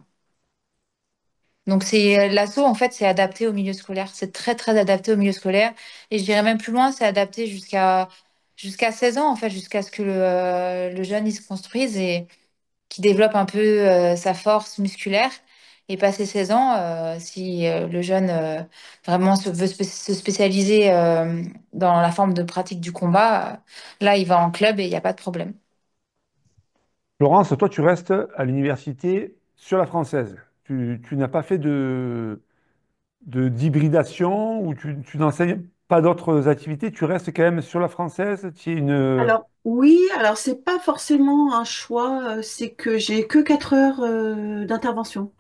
Donc, l'assaut, en fait, c'est adapté au milieu scolaire. C'est très, très adapté au milieu scolaire. Et je dirais même plus loin, c'est adapté jusqu'à 16 ans, en fait, jusqu'à ce que le jeune il se construise qui développe un peu sa force musculaire. Et passé 16 ans, si le jeune vraiment se spécialiser dans la forme de pratique du combat, là, il va en club et il n'y a pas de problème. Florence, toi tu restes à l'université sur la française. Tu n'as pas fait d'hybridation ou tu n'enseignes pas d'autres activités, tu restes quand même sur la française. Tu es une... Alors, oui, alors c'est pas forcément un choix, c'est que j'ai que 4 heures d'intervention.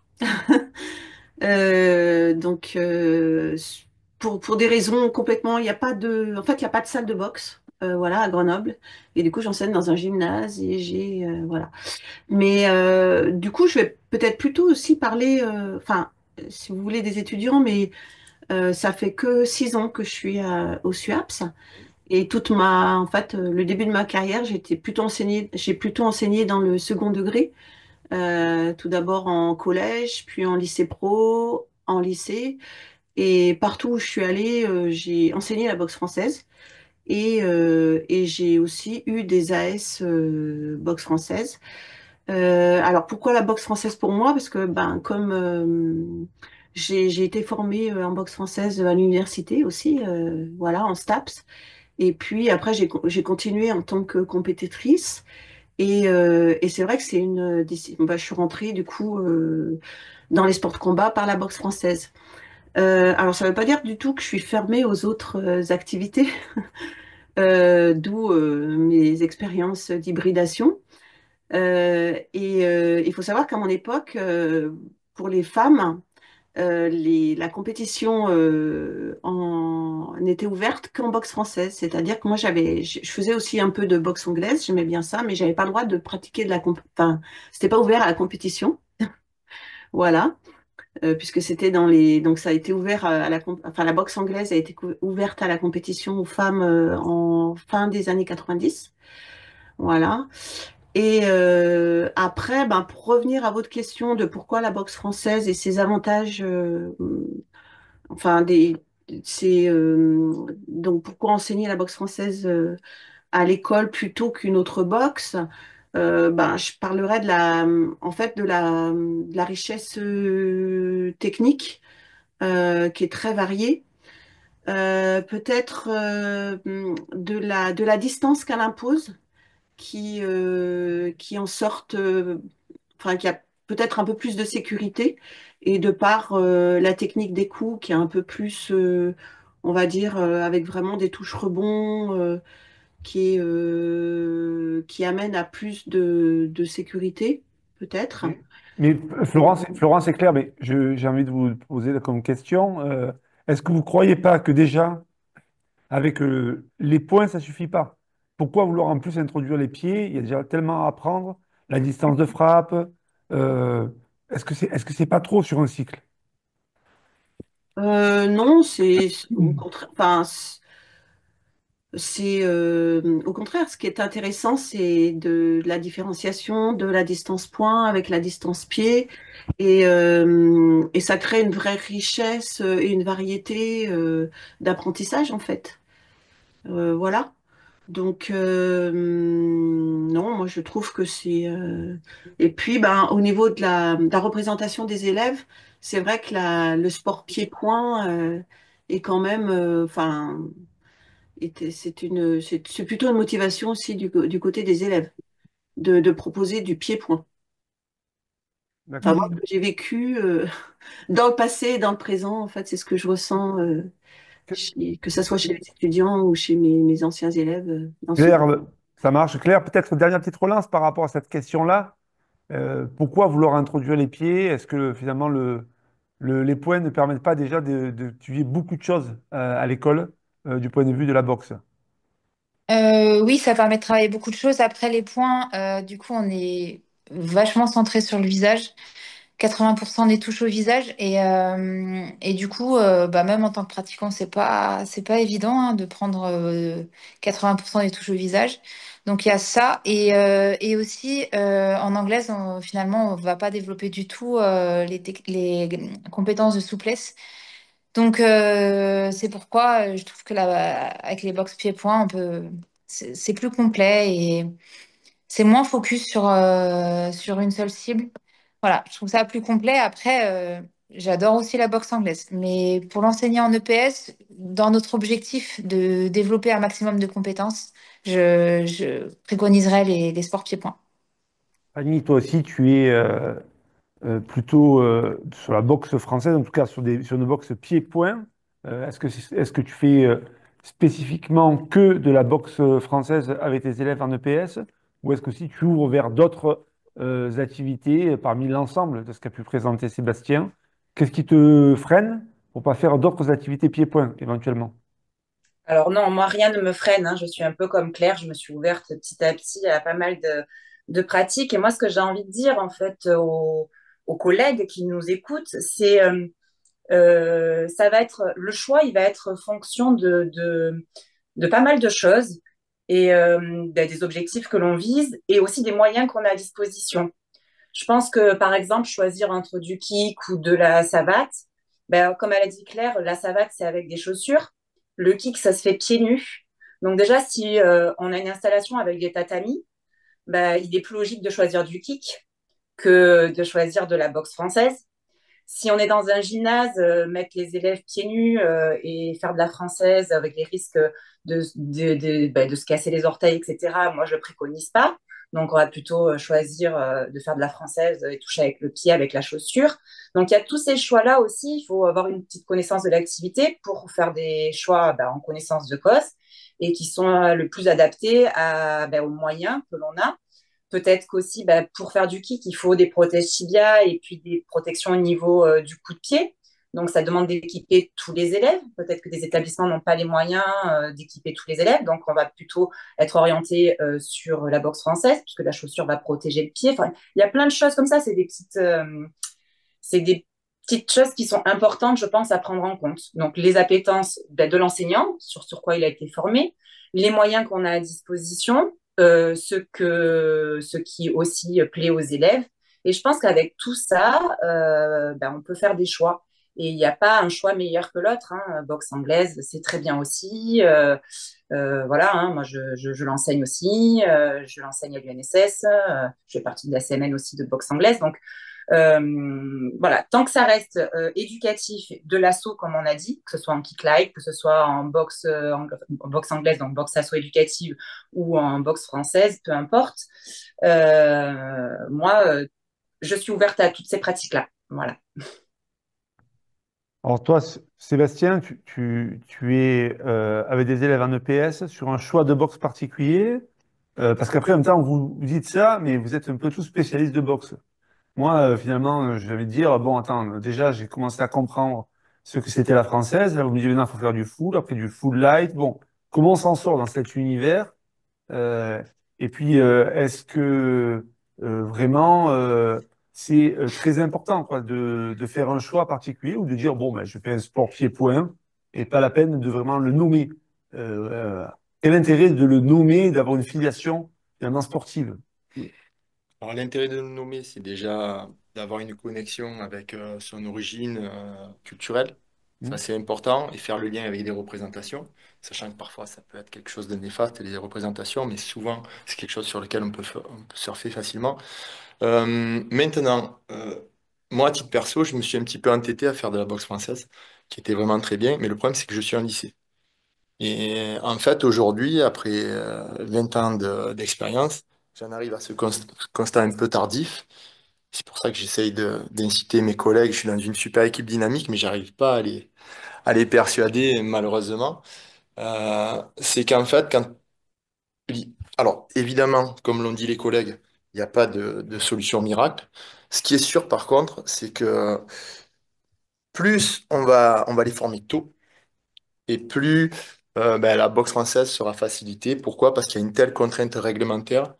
Donc, pour des raisons complètement, il n'y a pas de, en fait, il n'y a pas de salle de boxe, voilà, à Grenoble. Et du coup, j'enseigne dans un gymnase et voilà. Mais du coup, je vais peut-être plutôt aussi parler, enfin, si vous voulez, des étudiants, mais ça fait que 6 ans que je suis au SUAPS. Et en fait, le début de ma carrière, j'ai plutôt enseigné dans le second degré. Tout d'abord en collège, puis en lycée pro, en lycée. Et partout où je suis allée, j'ai enseigné la boxe française et j'ai aussi eu des AS boxe française. Alors pourquoi la boxe française pour moi? Parce que ben comme j'ai été formée en boxe française à l'université aussi, voilà, en STAPS. Et puis après j'ai continué en tant que compétitrice. Et c'est vrai que c'est une discipline. Bah, je suis rentrée du coup dans les sports de combat par la boxe française. Alors ça ne veut pas dire du tout que je suis fermée aux autres activités, d'où mes expériences d'hybridation. Il faut savoir qu'à mon époque, pour les femmes, la compétition n'était ouverte qu'en boxe française. C'est-à-dire que moi, je faisais aussi un peu de boxe anglaise, j'aimais bien ça, mais j'avais pas le droit de pratiquer de la enfin, c'était pas ouvert à la compétition. Voilà. Puisque c'était donc ça a été ouvert enfin, la boxe anglaise a été ouverte à la compétition aux femmes en fin des années 90. Voilà. Et après, ben, pour revenir à votre question de pourquoi la boxe française et ses avantages, enfin, donc pourquoi enseigner la boxe française à l'école plutôt qu'une autre boxe, ben, je parlerai en fait, de la richesse technique qui est très variée. Peut-être de la distance qu'elle impose qui en sortent, enfin, qui a peut-être un peu plus de sécurité et de par la technique des coups qui est un peu plus, on va dire, avec vraiment des touches rebonds, qui amène à plus de sécurité, peut-être. Mais Florence, c'est clair, mais j'ai envie de vous poser comme question, est-ce que vous ne croyez pas que déjà, avec les points, ça suffit pas? Pourquoi vouloir en plus introduire les pieds? Il y a déjà tellement à apprendre, la distance de frappe. euh, est-ce que c'est pas trop sur un cycle? Non, c'est au contraire, enfin, au contraire, ce qui est intéressant, c'est de la différenciation de la distance point avec la distance pied, et ça crée une vraie richesse et une variété d'apprentissage en fait. Voilà. Donc non, moi je trouve que c'est et puis ben au niveau de la représentation des élèves, c'est vrai que le sport pied-point est quand même, enfin c'est plutôt une motivation aussi du côté des élèves de proposer du pied-point. Enfin, moi, D'accord. ce que j'ai vécu dans le passé et dans le présent, en fait, c'est ce que je ressens, que ce soit chez les étudiants ou chez mes anciens élèves dans ce Claire, domaine. ça marche. Claire, peut-être dernière petite relance par rapport à cette question-là. Pourquoi vouloir introduire les pieds? Est-ce que finalement les points ne permettent pas déjà d'étudier beaucoup de choses à l'école du point de vue de la boxe? Oui, ça permet de travailler beaucoup de choses. Après les points, du coup, on est vachement centré sur le visage. 80% des touches au visage et du coup bah, même en tant que pratiquant c'est pas évident hein, de prendre 80% des touches au visage donc il y a ça et aussi en anglaise finalement on va pas développer du tout les compétences de souplesse donc c'est pourquoi je trouve que là avec les box pieds-points on peut c'est plus complet et c'est moins focus sur une seule cible. Voilà, je trouve ça plus complet. Après, j'adore aussi la boxe anglaise. Mais pour l'enseigner en EPS, dans notre objectif de développer un maximum de compétences, je préconiserais les sports pieds-points. Fanny, toi aussi, tu es plutôt sur la boxe française, en tout cas sur une boxe pied-point. Est-ce que tu fais spécifiquement que de la boxe française avec tes élèves en EPS, ou est-ce que si tu ouvres vers d'autres activités parmi l'ensemble de ce qu'a pu présenter Sébastien, qu'est-ce qui te freine pour pas faire d'autres activités pied-point éventuellement? Alors non, moi, rien ne me freine, hein. Je suis un peu comme Claire, je me suis ouverte petit à petit à pas mal de pratiques. Et moi, ce que j'ai envie de dire, en fait, aux collègues qui nous écoutent, c'est ça va être le choix, il va être fonction de pas mal de choses et des objectifs que l'on vise et aussi des moyens qu'on a à disposition. Je pense que, par exemple, choisir entre du kick ou de la savate, Ben, comme elle a dit Claire, la savate, c'est avec des chaussures. Le kick, ça se fait pieds nus. Donc déjà, si on a une installation avec des tatamis, ben, il est plus logique de choisir du kick que de choisir de la boxe française. Si on est dans un gymnase, mettre les élèves pieds nus et faire de la française avec les risques de se casser les orteils, etc., moi, je ne préconise pas. Donc, on va plutôt choisir de faire de la française et toucher avec le pied, avec la chaussure. Donc, il y a tous ces choix-là aussi. Il faut avoir une petite connaissance de l'activité pour faire des choix en connaissance de cause et qui sont le plus adaptés aux moyens que l'on a. Peut-être qu'aussi, pour faire du kick, il faut des protèges tibia et puis des protections au niveau du coup de pied. Donc, ça demande d'équiper tous les élèves. Peut-être que des établissements n'ont pas les moyens d'équiper tous les élèves. Donc, on va plutôt être orienté sur la boxe française, puisque la chaussure va protéger le pied. Enfin, il y a plein de choses comme ça. C'est des petites choses qui sont importantes, je pense, à prendre en compte. Donc, les appétences de l'enseignant, sur quoi il a été formé, les moyens qu'on a à disposition, ce qui aussi plaît aux élèves. Et je pense qu'avec tout ça, on peut faire des choix. Et il n'y a pas un choix meilleur que l'autre. Hein. Boxe anglaise, c'est très bien aussi. Voilà, hein, moi je l'enseigne aussi. Je l'enseigne à l'UNSS. Je fais partie de la CMN aussi de boxe anglaise. Donc voilà, tant que ça reste éducatif de l'assaut, comme on a dit, que ce soit en kick light, que ce soit en boxe anglaise, donc boxe assaut éducative, ou en boxe française, peu importe. Moi, je suis ouverte à toutes ces pratiques-là. Voilà. Alors toi, Sébastien, tu es avec des élèves en EPS sur un choix de boxe particulier, parce qu'après, en même temps, vous dites ça, mais vous êtes un peu tous spécialistes de boxe. Moi, finalement, je vais dire, bon, attends, déjà, j'ai commencé à comprendre ce que c'était la française. Là, vous me dites, maintenant, il faut faire du full, après du full light. Bon, comment on s'en sort dans cet univers? Euh, et puis, est-ce que vraiment c'est très important quoi, de faire un choix particulier ou de dire, bon, ben, je fais un sport pied-point et pas la peine de vraiment le nommer. Euh, quel intérêt de le nommer, d'avoir une filiation finalement sportive? Alors, l'intérêt de le nommer, c'est déjà d'avoir une connexion avec son origine culturelle. Ça, Hmm. c'est important. Et faire le lien avec des représentations, sachant que parfois, ça peut être quelque chose de néfaste, les représentations, mais souvent, c'est quelque chose sur lequel on peut surfer facilement. Maintenant, moi, à titre perso, je me suis un petit peu entêté à faire de la boxe française, qui était vraiment très bien, mais le problème, c'est que je suis en lycée. Et en fait, aujourd'hui, après 20 ans d'expérience, j'en arrive à ce constat un peu tardif. C'est pour ça que j'essaye d'inciter mes collègues. Je suis dans une super équipe dynamique, mais j'arrive pas à les persuader, malheureusement. C'est qu'en fait, alors, évidemment, comme l'ont dit les collègues, il n'y a pas de solution miracle. Ce qui est sûr, par contre, c'est que plus on va les former tôt, et plus la boxe française sera facilitée. Pourquoi? Parce qu'il y a une telle contrainte réglementaire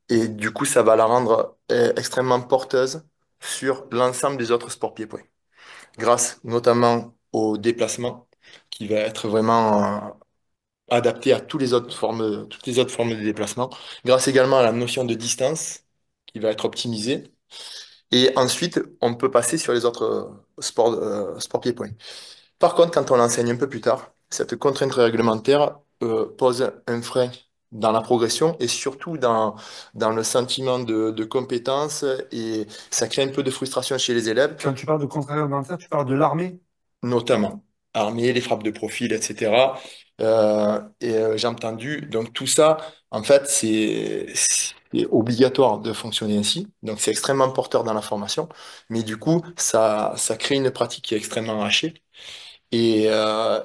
et du coup, ça va la rendre extrêmement porteuse sur l'ensemble des autres sports pieds-points, grâce notamment au déplacement qui va être vraiment adapté à toutes les autres formes de déplacement, grâce également à la notion de distance qui va être optimisée. Et ensuite, on peut passer sur les autres sports pieds-points. Par contre, quand on l'enseigne un peu plus tard, cette contrainte réglementaire pose un frein dans la progression et surtout dans le sentiment de compétence et ça crée un peu de frustration chez les élèves, Quand tu parles de contraire alimentaire, tu parles de l'armée? notamment armées, les frappes de profil, etc. J'ai entendu, donc tout ça, en fait, c'est obligatoire de fonctionner ainsi. Donc c'est extrêmement porteur dans la formation, mais du coup, ça crée une pratique qui est extrêmement hachée. En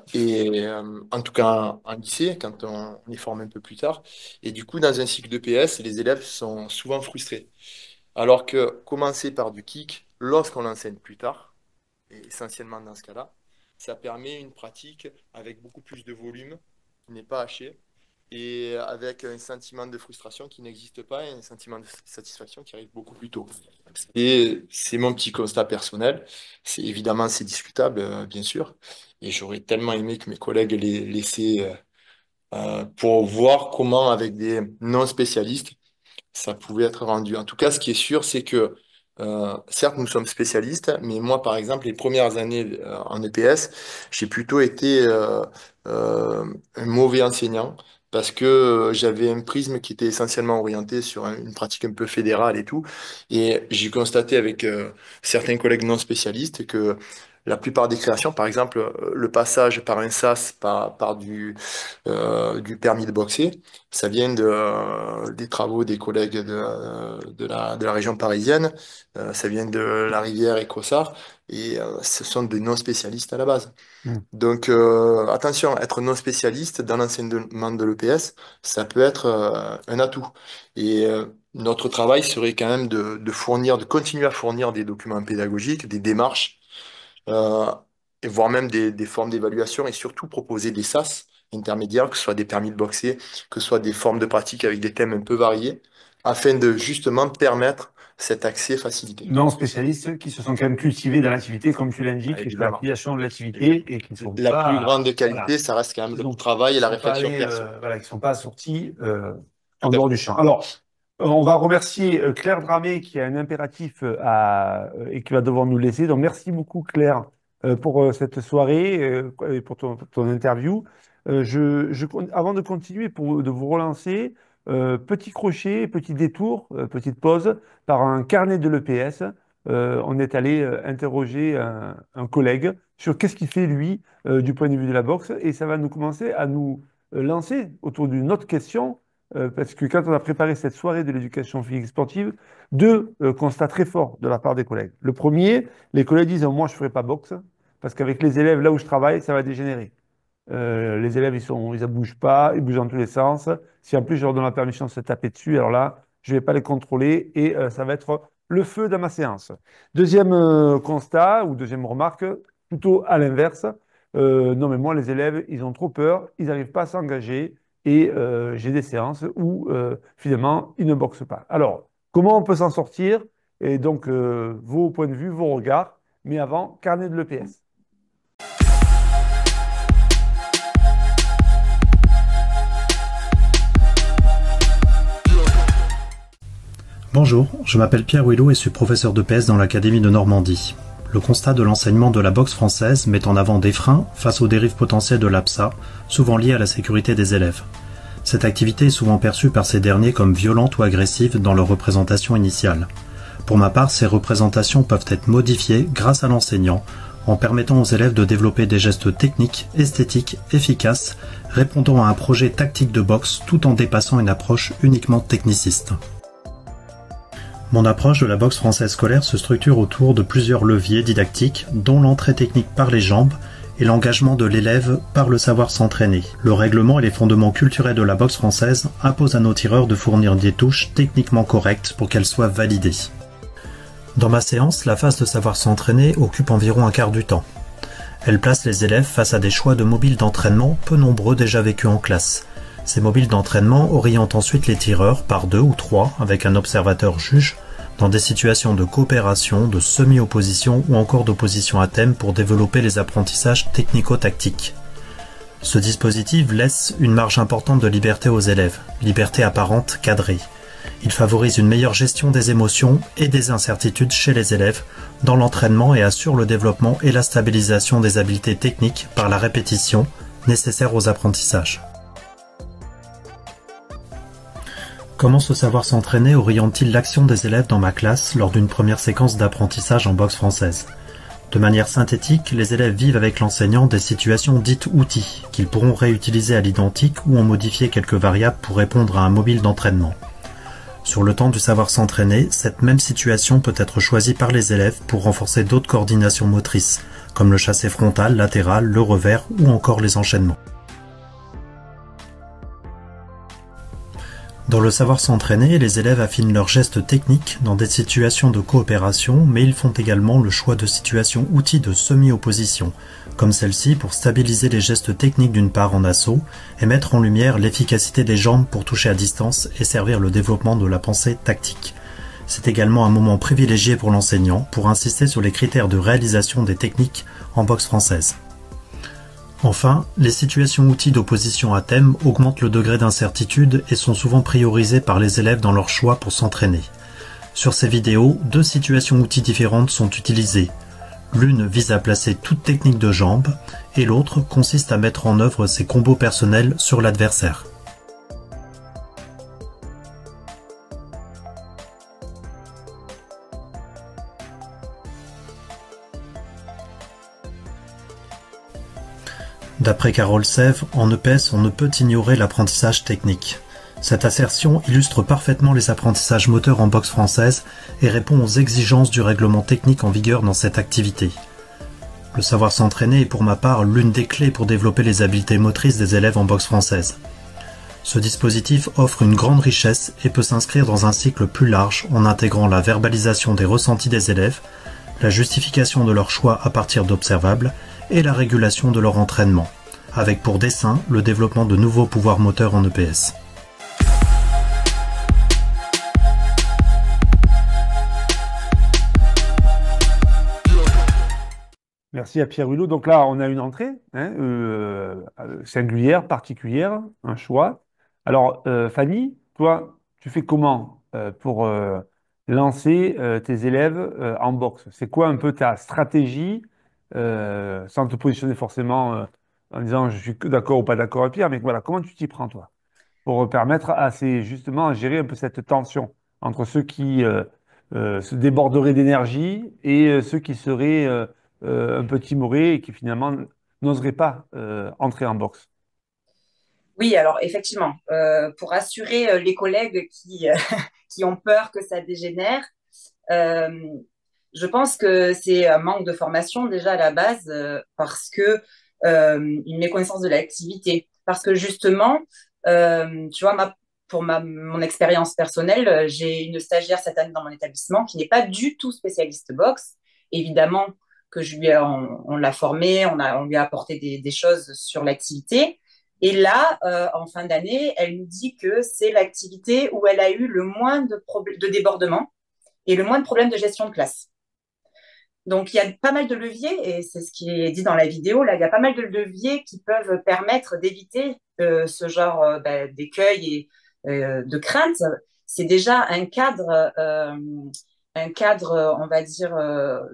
tout cas en lycée, quand on est formé un peu plus tard. Et du coup, dans un cycle de PS, les élèves sont souvent frustrés. Alors que commencer par du kick, lorsqu'on l'enseigne plus tard, et essentiellement dans ce cas-là, ça permet une pratique avec beaucoup plus de volume, qui n'est pas haché, et avec un sentiment de frustration qui n'existe pas et un sentiment de satisfaction qui arrive beaucoup plus tôt. Et c'est mon petit constat personnel. Évidemment, c'est discutable, bien sûr, et j'aurais tellement aimé que mes collègues les laissé pour voir comment, avec des non-spécialistes, ça pouvait être rendu. En tout cas, ce qui est sûr, c'est que certes, nous sommes spécialistes, mais moi, par exemple, les premières années en EPS, j'ai plutôt été un mauvais enseignant parce que j'avais un prisme qui était essentiellement orienté sur une pratique un peu fédérale et tout. Et j'ai constaté avec certains collègues non spécialistes que la plupart des créations, par exemple, le passage par un SAS, par du permis de boxer, ça vient des travaux des collègues de la région parisienne. Ça vient de la rivière et Cossard, et ce sont des non-spécialistes à la base. Mm. Donc attention, être non-spécialiste dans l'enseignement de l'EPS, ça peut être un atout. Et notre travail serait quand même de continuer à fournir des documents pédagogiques, des démarches, euh, et voire même des formes d'évaluation, et surtout proposer des SAS intermédiaires, que ce soit des permis de boxer, que ce soit des formes de pratique avec des thèmes un peu variés, afin de justement permettre cet accès facilité. Non spécialistes qui se sont quand même cultivés dans l'activité, comme tu l'indiques, et Évidemment. l'affiliation de l'activité, et qui ne sont La pas, plus grande qualité, voilà, ça reste quand même ils le ont- travail et la sont pas réflexion allés, perso. voilà, qui ne sont pas sortis en Tout à dehors fait. du champ. Alors, on va remercier Claire Dramé qui a un impératif et qui va devoir nous laisser. Donc, merci beaucoup Claire pour cette soirée et pour ton interview. Avant de continuer, de vous relancer, petit crochet, petit détour, petite pause par un carnet de l'EPS. On est allé interroger un collègue sur qu'est-ce qu'il fait lui du point de vue de la boxe et ça va nous commencer à nous lancer autour d'une autre question parce que quand on a préparé cette soirée de l'éducation physique sportive, deux constats très forts de la part des collègues. Le premier, les collègues disent moi je ne ferai pas boxe parce qu'avec les élèves là où je travaille, ça va dégénérer. Les élèves, ils ne bougent pas, ils bougent dans tous les sens. Si en plus je leur donne la permission de se taper dessus, alors là, je ne vais pas les contrôler et ça va être le feu dans ma séance. Deuxième constat ou deuxième remarque, plutôt à l'inverse. Non, mais moi, les élèves, ils ont trop peur, ils n'arrivent pas à s'engager et j'ai des séances où finalement, ils ne boxent pas. Alors, comment on peut s'en sortir? Et donc, vos points de vue, vos regards. Mais avant, carnet de l'EPS. Bonjour, je m'appelle Pierre Huilot et suis professeur d'EPS dans l'Académie de Normandie. Le constat de l'enseignement de la boxe française met en avant des freins face aux dérives potentielles de l'APSA, souvent liées à la sécurité des élèves. Cette activité est souvent perçue par ces derniers comme violente ou agressive dans leur représentation initiale. Pour ma part, ces représentations peuvent être modifiées grâce à l'enseignant, en permettant aux élèves de développer des gestes techniques, esthétiques, efficaces, répondant à un projet tactique de boxe tout en dépassant une approche uniquement techniciste. Mon approche de la boxe française scolaire se structure autour de plusieurs leviers didactiques, dont l'entrée technique par les jambes et l'engagement de l'élève par le savoir s'entraîner. Le règlement et les fondements culturels de la boxe française imposent à nos tireurs de fournir des touches techniquement correctes pour qu'elles soient validées. Dans ma séance, la phase de savoir s'entraîner occupe environ un quart du temps. Elle place les élèves face à des choix de mobiles d'entraînement peu nombreux déjà vécus en classe. Ces mobiles d'entraînement orientent ensuite les tireurs par 2 ou 3 avec un observateur juge dans des situations de coopération, de semi-opposition ou encore d'opposition à thème pour développer les apprentissages technico-tactiques. Ce dispositif laisse une marge importante de liberté aux élèves, liberté apparente cadrée. Il favorise une meilleure gestion des émotions et des incertitudes chez les élèves dans l'entraînement et assure le développement et la stabilisation des habiletés techniques par la répétition nécessaire aux apprentissages. Comment ce savoir s'entraîner oriente-t-il l'action des élèves dans ma classe lors d'une première séquence d'apprentissage en boxe française? De manière synthétique, les élèves vivent avec l'enseignant des situations dites outils, qu'ils pourront réutiliser à l'identique ou en modifier quelques variables pour répondre à un mobile d'entraînement. Sur le temps du savoir s'entraîner, cette même situation peut être choisie par les élèves pour renforcer d'autres coordinations motrices, comme le chassé frontal, latéral, le revers ou encore les enchaînements. Dans le savoir s'entraîner, les élèves affinent leurs gestes techniques dans des situations de coopération, mais ils font également le choix de situations outils de semi-opposition, comme celle-ci pour stabiliser les gestes techniques d'une part en assaut et mettre en lumière l'efficacité des jambes pour toucher à distance et servir le développement de la pensée tactique. C'est également un moment privilégié pour l'enseignant pour insister sur les critères de réalisation des techniques en boxe française. Enfin, les situations outils d'opposition à thème augmentent le degré d'incertitude et sont souvent priorisées par les élèves dans leur choix pour s'entraîner. Sur ces vidéos, deux situations outils différentes sont utilisées. L'une vise à placer toute technique de jambe et l'autre consiste à mettre en œuvre ses combos personnels sur l'adversaire. D'après Carole Sèvres, en EPS, on ne peut ignorer l'apprentissage technique. Cette assertion illustre parfaitement les apprentissages moteurs en boxe française et répond aux exigences du règlement technique en vigueur dans cette activité. Le savoir s'entraîner est pour ma part l'une des clés pour développer les habiletés motrices des élèves en boxe française. Ce dispositif offre une grande richesse et peut s'inscrire dans un cycle plus large en intégrant la verbalisation des ressentis des élèves, la justification de leurs choix à partir d'observables et la régulation de leur entraînement, avec pour dessein le développement de nouveaux pouvoirs moteurs en EPS. Merci à Pierre Hulot. Donc là, on a une entrée singulière, particulière, un choix. Alors, Fanny, toi, tu fais comment pour lancer tes élèves en boxe? C'est quoi un peu ta stratégie, sans te positionner forcément en disant je suis d'accord ou pas d'accord avec Pierre, mais voilà, comment tu t'y prends, toi, pour permettre à justement à gérer un peu cette tension entre ceux qui se déborderaient d'énergie et ceux qui seraient un peu timorés et qui finalement n'oseraient pas entrer en boxe. Oui, alors effectivement, pour rassurer les collègues qui ont peur que ça dégénère, euh, je pense que c'est un manque de formation déjà à la base parce que une méconnaissance de l'activité. Parce que justement, tu vois, mon expérience personnelle, j'ai une stagiaire cette année dans mon établissement qui n'est pas du tout spécialiste boxe. Évidemment que on l'a formée, on lui a apporté des choses sur l'activité. Et là, en fin d'année, elle nous dit que c'est l'activité où elle a eu le moins de débordements et le moins de problèmes de gestion de classe. Donc, il y a pas mal de leviers, et c'est ce qui est dit dans la vidéo, là, il y a pas mal de leviers qui peuvent permettre d'éviter ce genre d'écueil et de crainte. C'est déjà un cadre, on va dire,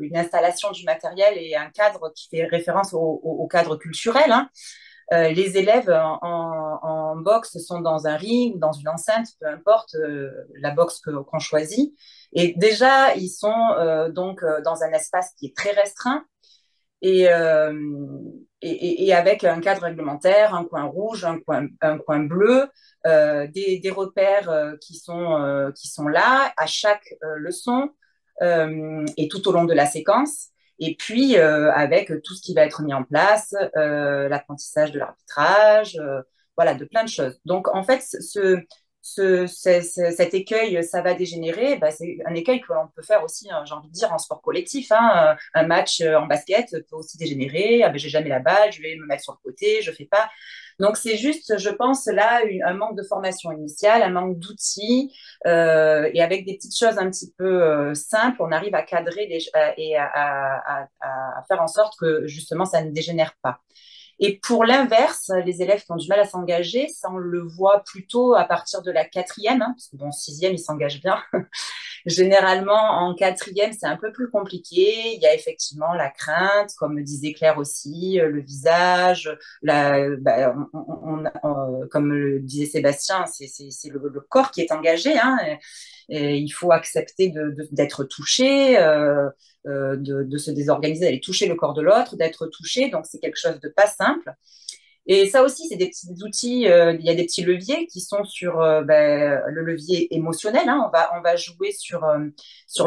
une installation du matériel et un cadre qui fait référence au cadre culturel, hein. Les élèves en boxe sont dans un ring ou dans une enceinte, peu importe la boxe qu'on choisit. Et déjà, ils sont donc dans un espace qui est très restreint et avec un cadre réglementaire, un coin rouge, un coin bleu, des repères qui sont là à chaque leçon et tout au long de la séquence. Et puis, avec tout ce qui va être mis en place, l'apprentissage de l'arbitrage, voilà, de plein de choses. Donc, en fait, cet écueil, ça va dégénérer, c'est un écueil que l'on peut faire aussi, j'ai envie de dire, en sport collectif, hein. Un match en basket peut aussi dégénérer. Ah, j'ai jamais la balle, je vais me mettre sur le côté, je fais pas. Donc, c'est juste, je pense, là, un manque de formation initiale, un manque d'outils, et avec des petites choses un petit peu simples, on arrive à cadrer et à faire en sorte que, justement, ça ne dégénère pas. Et pour l'inverse, les élèves qui ont du mal à s'engager, ça, on le voit plutôt à partir de la quatrième, hein, parce que bon, sixième, ils s'engagent bien. Généralement, en quatrième, c'est un peu plus compliqué. Il y a effectivement la crainte, comme disait Claire aussi, le visage, comme le disait Sébastien, c'est le corps qui est engagé, hein, et il faut accepter d'être touché, de se désorganiser, d'aller toucher le corps de l'autre, d'être touché. Donc, c'est quelque chose de pas simple. Et ça aussi, c'est des petits outils, il y a des petits leviers qui sont sur le levier émotionnel, hein. On va jouer sur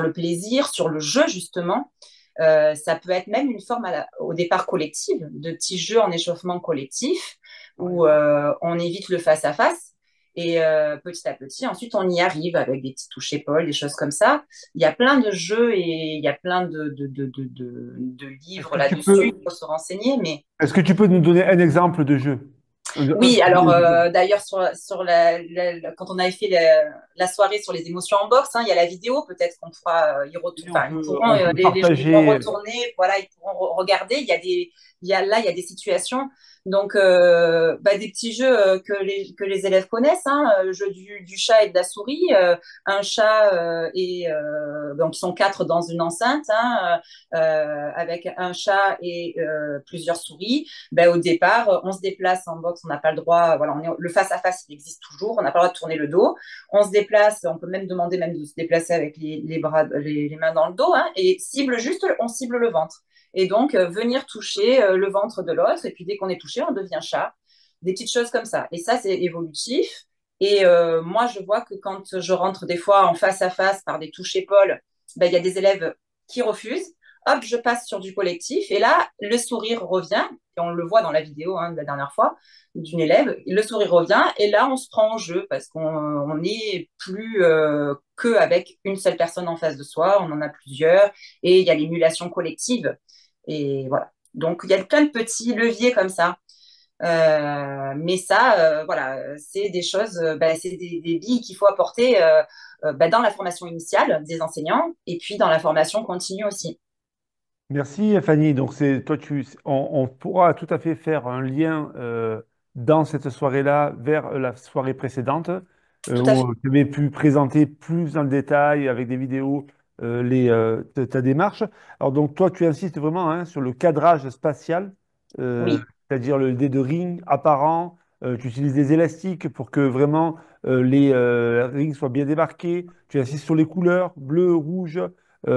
le plaisir, sur le jeu, justement. Ça peut être même une forme au départ collective, de petits jeux en échauffement collectif, où on évite le face-à-face. Et petit à petit, ensuite, on y arrive avec des petits touches épaules, des choses comme ça. Il y a plein de jeux et il y a plein de livres là-dessus. Il faut se renseigner. Mais Est-ce que tu peux nous donner un exemple de jeu? oui, alors d'ailleurs, quand on avait fait la soirée sur les émotions en boxe, hein, il y a la vidéo, peut-être qu'on pourra y retourner. Enfin, les gens pourront retourner, voilà, ils pourront regarder. Il y a des situations Donc, des petits jeux que les élèves connaissent, hein, le jeu du chat et de la souris. Un chat donc ils sont quatre dans une enceinte, hein, avec un chat et plusieurs souris. Au départ, on se déplace en boxe, on n'a pas le droit. Voilà, le face à face, il existe toujours. On n'a pas le droit de tourner le dos. On se déplace, on peut même demander même de se déplacer avec les bras, les mains dans le dos, hein, et on cible le ventre. Et donc, venir toucher le ventre de l'autre. Et puis, dès qu'on est touché, on devient chat. Des petites choses comme ça. Et ça, c'est évolutif. Et moi, je vois que quand je rentre des fois en face à face par des touches-épaules, il y a des élèves qui refusent. Hop, je passe sur du collectif. Et là, le sourire revient. Et on le voit dans la vidéo, hein, de la dernière fois d'une élève. Le sourire revient. Et là, on se prend en jeu parce qu'on n'est plus qu'avec une seule personne en face de soi. On en a plusieurs. Et il y a l'émulation collective. Et voilà. Donc, il y a plein de petits leviers comme ça. Mais ça, voilà, c'est des choses, c'est des billes qu'il faut apporter dans la formation initiale des enseignants et puis dans la formation continue aussi. Merci Fanny. Donc on pourra tout à fait faire un lien dans cette soirée-là vers la soirée précédente Tout à fait. où tu avais pu présenter plus dans le détail avec des vidéos ta démarche. Alors donc toi tu insistes vraiment, hein, sur le cadrage spatial, Oui, c'est-à-dire le dé de ring apparent. Tu utilises des élastiques pour que vraiment les rings soient bien démarqués. Tu insistes sur les couleurs bleu, rouge.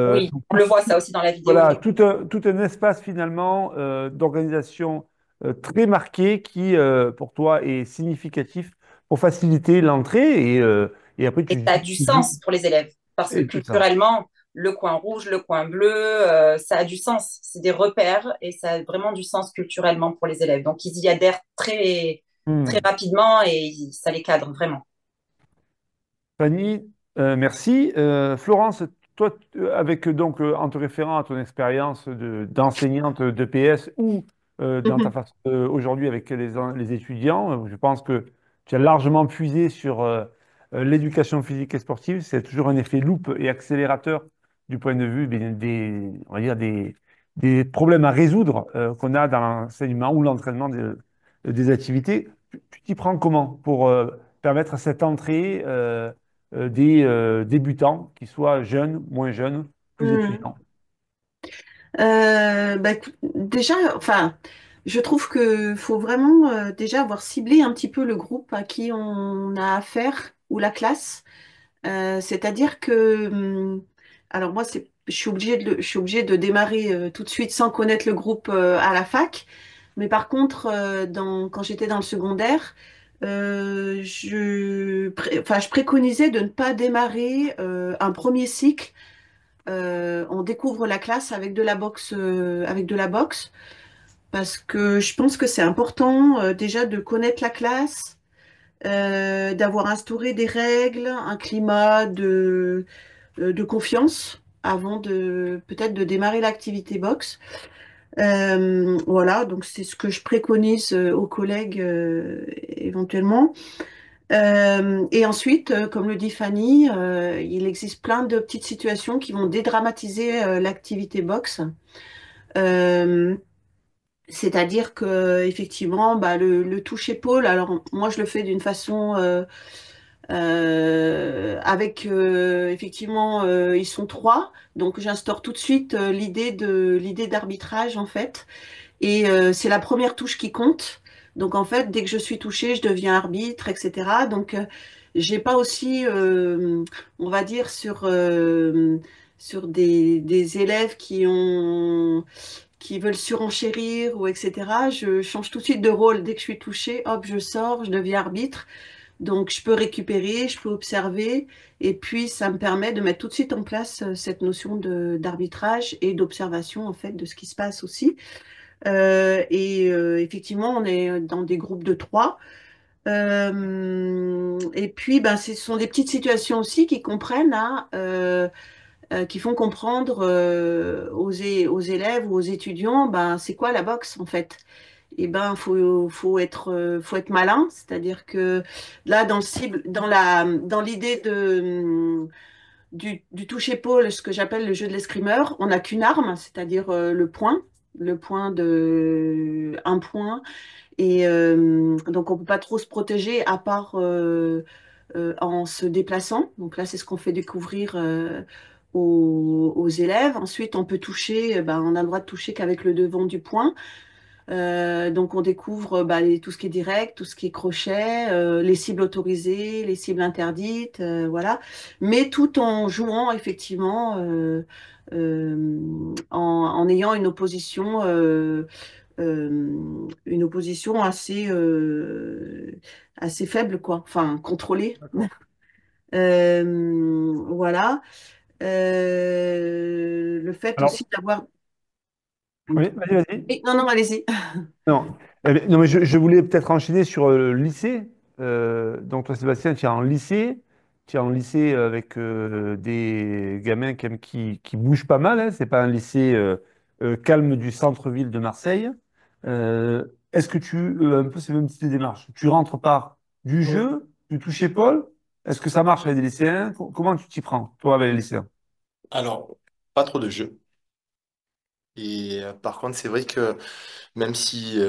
oui, on le voit ça aussi dans la vidéo, Voilà, effectivement. tout un espace finalement d'organisation très marqué qui, pour toi, est significatif pour faciliter l'entrée et après Et tu, ça a tu- du tu joues. sens pour les élèves parce que Et c'est ça. culturellement, le coin rouge, le coin bleu, ça a du sens. C'est des repères et ça a vraiment du sens culturellement pour les élèves. Donc, ils y adhèrent très, très Hmm. rapidement et ça les cadre vraiment. Fanny, merci. Florence, toi, avec donc en te référant à ton expérience d'enseignante de PS ou dans ta Mhm. façon aujourd'hui avec les étudiants, je pense que tu as largement puisé sur l'éducation physique et sportive. C'est toujours un effet loupe et accélérateur du point de vue on va dire des problèmes à résoudre qu'on a dans l'enseignement ou l'entraînement des activités. Tu t'y prends comment pour permettre cette entrée? Des débutants, qu'ils soient jeunes, moins jeunes, plus Mhm. étudiants. Écoute, déjà, enfin, je trouve que faut vraiment déjà avoir ciblé un petit peu le groupe à qui on a affaire ou la classe. C'est-à-dire que, alors moi, je suis obligée de démarrer tout de suite sans connaître le groupe à la fac. Mais par contre, quand j'étais dans le secondaire, je préconisais de ne pas démarrer un premier cycle. On découvre la classe avec de la boxe, parce que je pense que c'est important déjà de connaître la classe, d'avoir instauré des règles, un climat de confiance avant de peut-être de démarrer l'activité boxe. Voilà, donc c'est ce que je préconise aux collègues éventuellement. Et ensuite, comme le dit Fanny, il existe plein de petites situations qui vont dédramatiser l'activité boxe. Euh, C'est-à-dire que effectivement, le toucher-épaule, alors moi je le fais d'une façon avec effectivement ils sont trois, donc j'instaure tout de suite l'idée d'arbitrage en fait, et c'est la première touche qui compte. Donc en fait, dès que je suis touchée, je deviens arbitre, etc. Donc j'ai pas aussi, on va dire sur des élèves qui veulent surenchérir ou etc. Je change tout de suite de rôle. Dès que je suis touchée, hop, je sors, je deviens arbitre. Donc, je peux récupérer, je peux observer, et puis ça me permet de mettre tout de suite en place cette notion d'arbitrage et d'observation en fait de ce qui se passe aussi. Effectivement, on est dans des groupes de trois. Et puis, ce sont des petites situations aussi qui font comprendre aux élèves ou aux étudiants, c'est quoi la boxe en fait. Et faut être malin, c'est-à-dire que là, dans l'idée du toucher-épaule, ce que j'appelle le jeu de l'escrimeur, on n'a qu'une arme, c'est-à-dire un point. Et donc, on ne peut pas trop se protéger à part en se déplaçant. Donc là, c'est ce qu'on fait découvrir aux élèves. Ensuite, on peut toucher, ben, on a le droit de toucher qu'avec le devant du poing. Donc, on découvre bah, tout ce qui est direct, tout ce qui est crochet, les cibles autorisées, les cibles interdites, voilà. Mais tout en jouant effectivement, en ayant une opposition assez faible, quoi. Enfin, contrôlée. D'accord. Voilà. Le fait Alors, aussi d'avoir. oui, vas-y, vas-y. Non, non, allez-y. Non, non mais je voulais peut-être enchaîner sur le lycée. Donc toi, Sébastien, tu es en lycée. Tu es en lycée avec des gamins qui bougent pas mal. Hein. C'est pas un lycée calme du centre-ville de Marseille. Est-ce que un peu ces mêmes petites démarches, tu rentres par du jeu, tu touches épaule? Est-ce que ça marche avec des lycéens? Comment tu t'y prends, toi, avec les lycéens? Alors, pas trop de jeux. Et par contre, c'est vrai que même si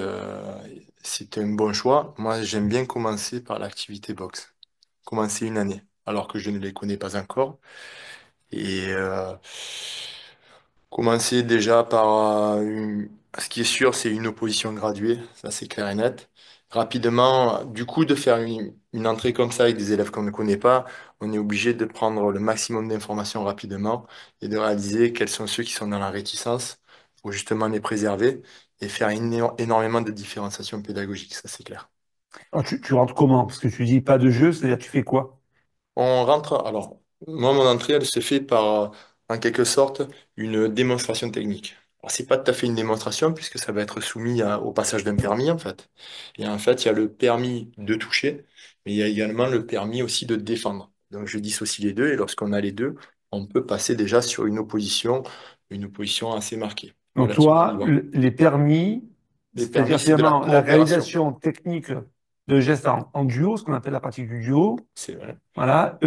c'était un bon choix, moi j'aime bien commencer par l'activité boxe. Commencer une année, alors que je ne les connais pas encore. Et commencer déjà par ce qui est sûr, c'est une opposition graduée, ça c'est clair et net. Rapidement, du coup, de faire une entrée comme ça avec des élèves qu'on ne connaît pas, on est obligé de prendre le maximum d'informations rapidement et de réaliser quels sont ceux qui sont dans la réticence pour justement les préserver et faire énormément de différenciation pédagogique, ça c'est clair. Alors, tu rentres comment? Parce que tu dis pas de jeu, c'est-à-dire tu fais quoi? On rentre, alors, moi, mon entrée, elle se fait par, en quelque sorte, une démonstration technique. Alors, c'est pas tout à fait une démonstration, puisque ça va être soumis au passage d'un permis, en fait. Et en fait, il y a le permis de toucher, mais il y a également le permis aussi de défendre. Donc, je dissocie les deux, et lorsqu'on a les deux, on peut passer déjà sur une opposition assez marquée, Donc relativement toi, libre. les permis, Les permis, c'est-à-dire c'est de la finalement la coopération. réalisation technique de gestes en duo, ce qu'on appelle la pratique du duo, C'est vrai. voilà,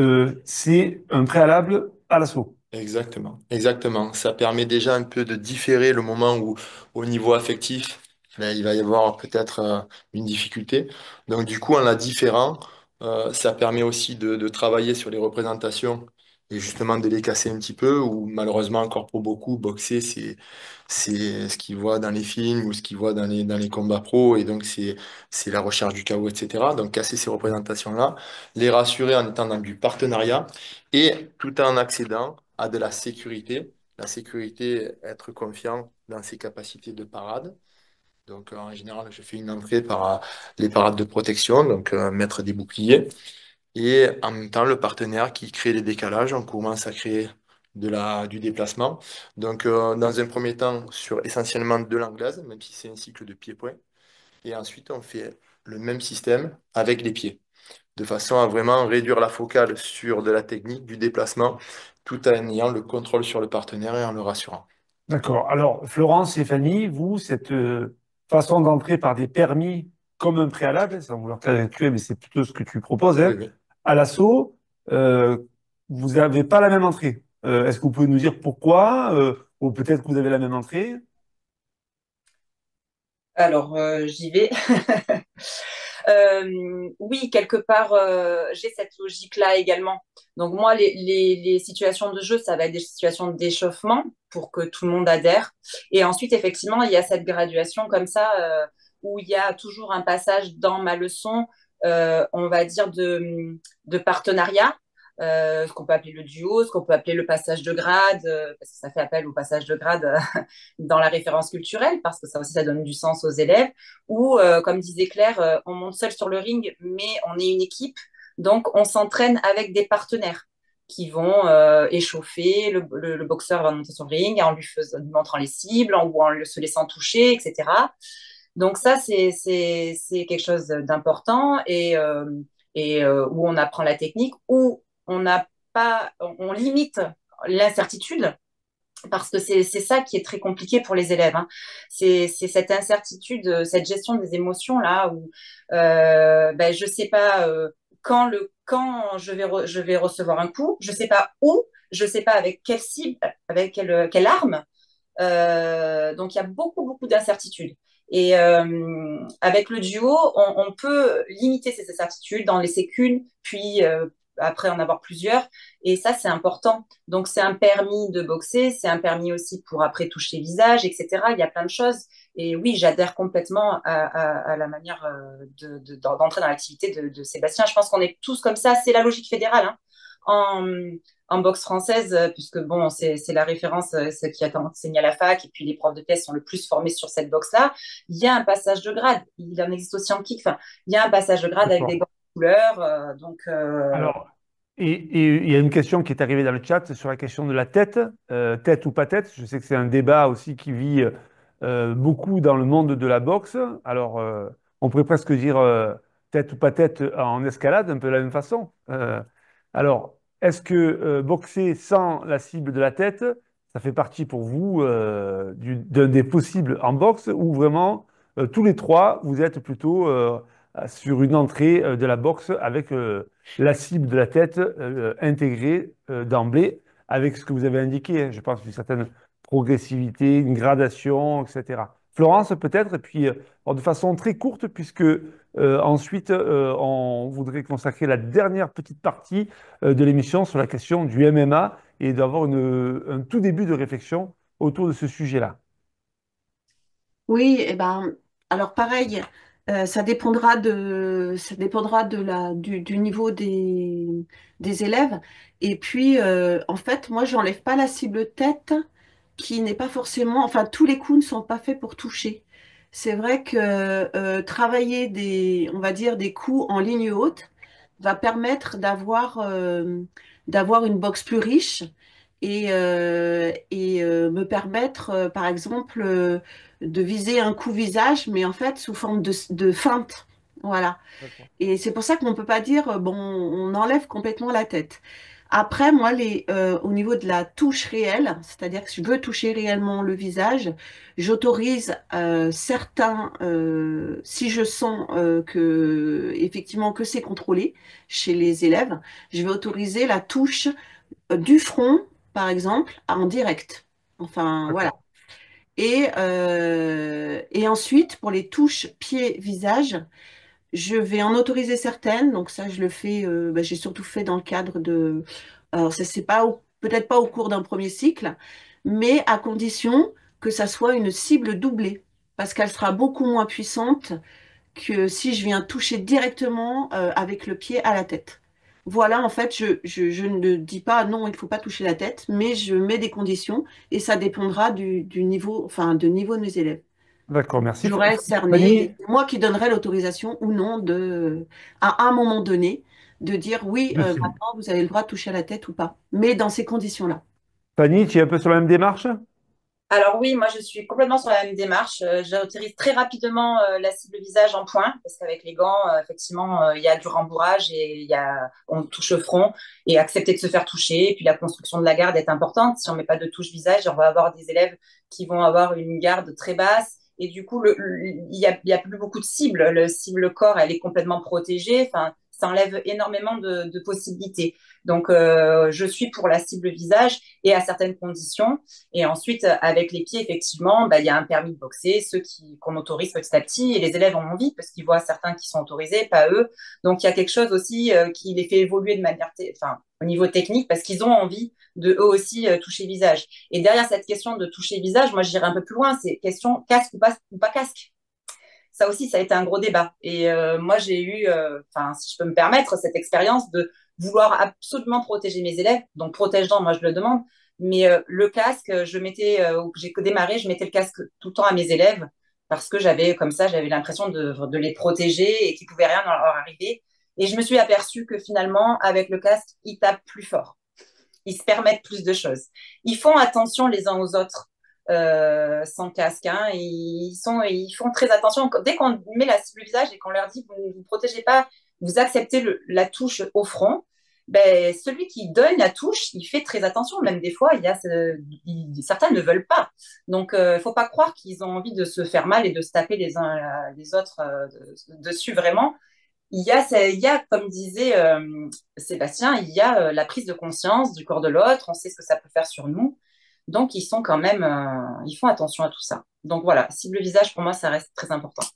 c'est un préalable à l'assaut. Exactement, exactement. Ça permet déjà un peu de différer le moment où, au niveau affectif, ben, il va y avoir peut-être une difficulté. Donc, du coup, en la différant, ça permet aussi de travailler sur les représentations et justement de les casser un petit peu, ou malheureusement, encore pour beaucoup, boxer, c'est ce qu'ils voient dans les films ou ce qu'ils voient dans les combats pro, et donc c'est la recherche du chaos, etc. Donc, casser ces représentations-là, les rassurer en étant dans du partenariat et tout en accédant à de la sécurité. La sécurité, être confiant dans ses capacités de parade. Donc, en général, je fais une entrée par les parades de protection, donc mettre des boucliers. Et en même temps, le partenaire qui crée les décalages, on commence à créer du déplacement. Donc, dans un premier temps, sur essentiellement de l'anglaise, même si c'est un cycle de pied-point. Et ensuite, on fait le même système avec les pieds de façon à vraiment réduire la focale sur de la technique, du déplacement, tout en ayant le contrôle sur le partenaire et en le rassurant. D'accord. Alors, Florence et Fanny, vous, cette façon d'entrer par des permis comme un préalable, sans vouloir t'inquiéter, mais c'est plutôt ce que tu proposes, Oui, hein, oui. à l'assaut, euh, vous n'avez pas la même entrée. Est-ce que vous pouvez nous dire pourquoi, ou peut-être que vous avez la même entrée? Alors, j'y vais. Oui, quelque part, j'ai cette logique-là également. Donc moi, les situations de jeu, ça va être des situations d'échauffement pour que tout le monde adhère. Et ensuite, effectivement, il y a cette graduation comme ça, où il y a toujours un passage dans ma leçon, on va dire, de partenariat. Ce qu'on peut appeler le duo, ce qu'on peut appeler le passage de grade, parce que ça fait appel au passage de grade dans la référence culturelle, parce que ça aussi, ça donne du sens aux élèves où, comme disait Claire, on monte seul sur le ring, mais on est une équipe. Donc, on s'entraîne avec des partenaires qui vont échauffer. Le boxeur va monter sur le ring en lui montrant les cibles, ou en se laissant toucher, etc. Donc, ça, c'est quelque chose d'important où on apprend la technique, où on n'a pas, on limite l'incertitude parce que c'est ça qui est très compliqué pour les élèves. Hein. C'est cette incertitude, cette gestion des émotions là où ben, je sais pas quand je vais recevoir un coup, je sais pas où, je sais pas avec quelle cible, avec quelle arme. Donc il y a beaucoup d'incertitudes. Et avec le duo, on peut limiter ces incertitudes, en laisser qu'une, puis après en avoir plusieurs. Et ça, c'est important. Donc, c'est un permis de boxer, c'est un permis aussi pour après toucher le visage, etc. Il y a plein de choses. Et oui, j'adhère complètement à la manière d'entrer dans l'activité de Sébastien. Je pense qu'on est tous comme ça. C'est la logique fédérale, hein. En, en boxe française, puisque bon, c'est la référence, ce qui a enseigné à la fac, et puis les profs de PS sont le plus formés sur cette boxe-là. Il y a un passage de grade. Il en existe aussi en kick. Enfin, il y a un passage de grade avec des D'accord. gants de couleur. Alors, et il y a une question qui est arrivée dans le chat sur la question de la tête, tête ou pas tête. Je sais que c'est un débat aussi qui vit beaucoup dans le monde de la boxe. Alors, on pourrait presque dire tête ou pas tête en escalade, un peu de la même façon. Alors, est-ce que boxer sans la cible de la tête, ça fait partie pour vous d'un des possibles en boxe, ou vraiment tous les trois, vous êtes plutôt sur une entrée de la boxe avec la cible de la tête intégrée d'emblée avec ce que vous avez indiqué, hein. Je pense une certaine progressivité, une gradation, etc. Florence, peut-être, et puis alors, de façon très courte, puisque ensuite on voudrait consacrer la dernière petite partie de l'émission sur la question du MMA et d'avoir un tout début de réflexion autour de ce sujet-là. Oui, et ben, alors pareil, ça dépendra du niveau des élèves. Et puis, en fait, moi, j'enlève pas la cible tête qui n'est pas forcément, enfin, tous les coups ne sont pas faits pour toucher. C'est vrai que travailler on va dire, des coups en ligne haute va permettre d'avoir une boxe plus riche et me permettre, par exemple, de viser un coup visage, mais en fait sous forme de feinte. Voilà. D'accord. Et c'est pour ça qu'on ne peut pas dire, bon, on enlève complètement la tête. Après, moi, au niveau de la touche réelle, c'est-à-dire que je veux toucher réellement le visage, j'autorise si je sens effectivement que c'est contrôlé chez les élèves, je vais autoriser la touche du front, par exemple, en direct. Enfin, voilà. D'accord. Et ensuite, pour les touches pied-visage, je vais en autoriser certaines. Donc ça, je le fais, j'ai surtout fait dans le cadre de... Alors ça, c'est pas peut-être pas au cours d'un premier cycle, mais à condition que ça soit une cible doublée, parce qu'elle sera beaucoup moins puissante que si je viens toucher directement avec le pied à la tête. Voilà, en fait, je ne dis pas non, il ne faut pas toucher la tête, mais je mets des conditions et ça dépendra du niveau, enfin, de niveau de mes élèves. D'accord, merci. J'aurai cerné, et Fanny, c'est moi qui donnerai l'autorisation ou non à un moment donné, de dire oui, de cible. maintenant vous avez le droit de toucher à la tête ou pas, mais dans ces conditions-là. Fanny, tu es un peu sur la même démarche? Alors oui, moi je suis complètement sur la même démarche. J'utilise très rapidement la cible visage en point parce qu'avec les gants, effectivement, il y a du rembourrage et on touche au front et accepter de se faire toucher. Et puis la construction de la garde est importante. Si on met pas de touche visage, on va avoir des élèves qui vont avoir une garde très basse et du coup, il y a plus beaucoup de cibles. Le cible corps, elle est complètement protégée. Enfin, ça enlève énormément de possibilités. Donc, je suis pour la cible visage et à certaines conditions. Et ensuite, avec les pieds, effectivement, bah, il y a un permis de boxer, qu'on autorise petit à petit, et les élèves ont envie parce qu'ils voient certains qui sont autorisés, pas eux. Donc, il y a quelque chose aussi qui les fait évoluer de manière, enfin, au niveau technique, parce qu'ils ont envie de eux aussi toucher visage. Et derrière cette question de toucher visage, moi, je dirais un peu plus loin, c'est question casque ou pas casque. Ça aussi, ça a été un gros débat. Et moi, j'ai eu, enfin, si je peux me permettre, cette expérience de vouloir absolument protéger mes élèves. Donc, protège-dents, moi, je le demande. Mais le casque, j'ai démarré, je mettais le casque tout le temps à mes élèves parce que j'avais, comme ça, j'avais l'impression de les protéger et qu'il pouvait rien leur arriver. Et je me suis aperçue que finalement, avec le casque, ils tapent plus fort. Ils se permettent plus de choses. Ils font attention les uns aux autres sans casque, hein. Ils font très attention. Dès qu'on met la cible visage et qu'on leur dit vous ne vous protégez pas, vous acceptez la touche au front, ben, celui qui donne la touche, il fait très attention. Même des fois, certains ne veulent pas. Donc, il ne faut pas croire qu'ils ont envie de se faire mal et de se taper les uns les autres dessus, vraiment. Il y a, comme disait Sébastien, il y a la prise de conscience du corps de l'autre, on sait ce que ça peut faire sur nous. Donc, ils font attention à tout ça. Donc voilà, cible visage, pour moi, ça reste très important.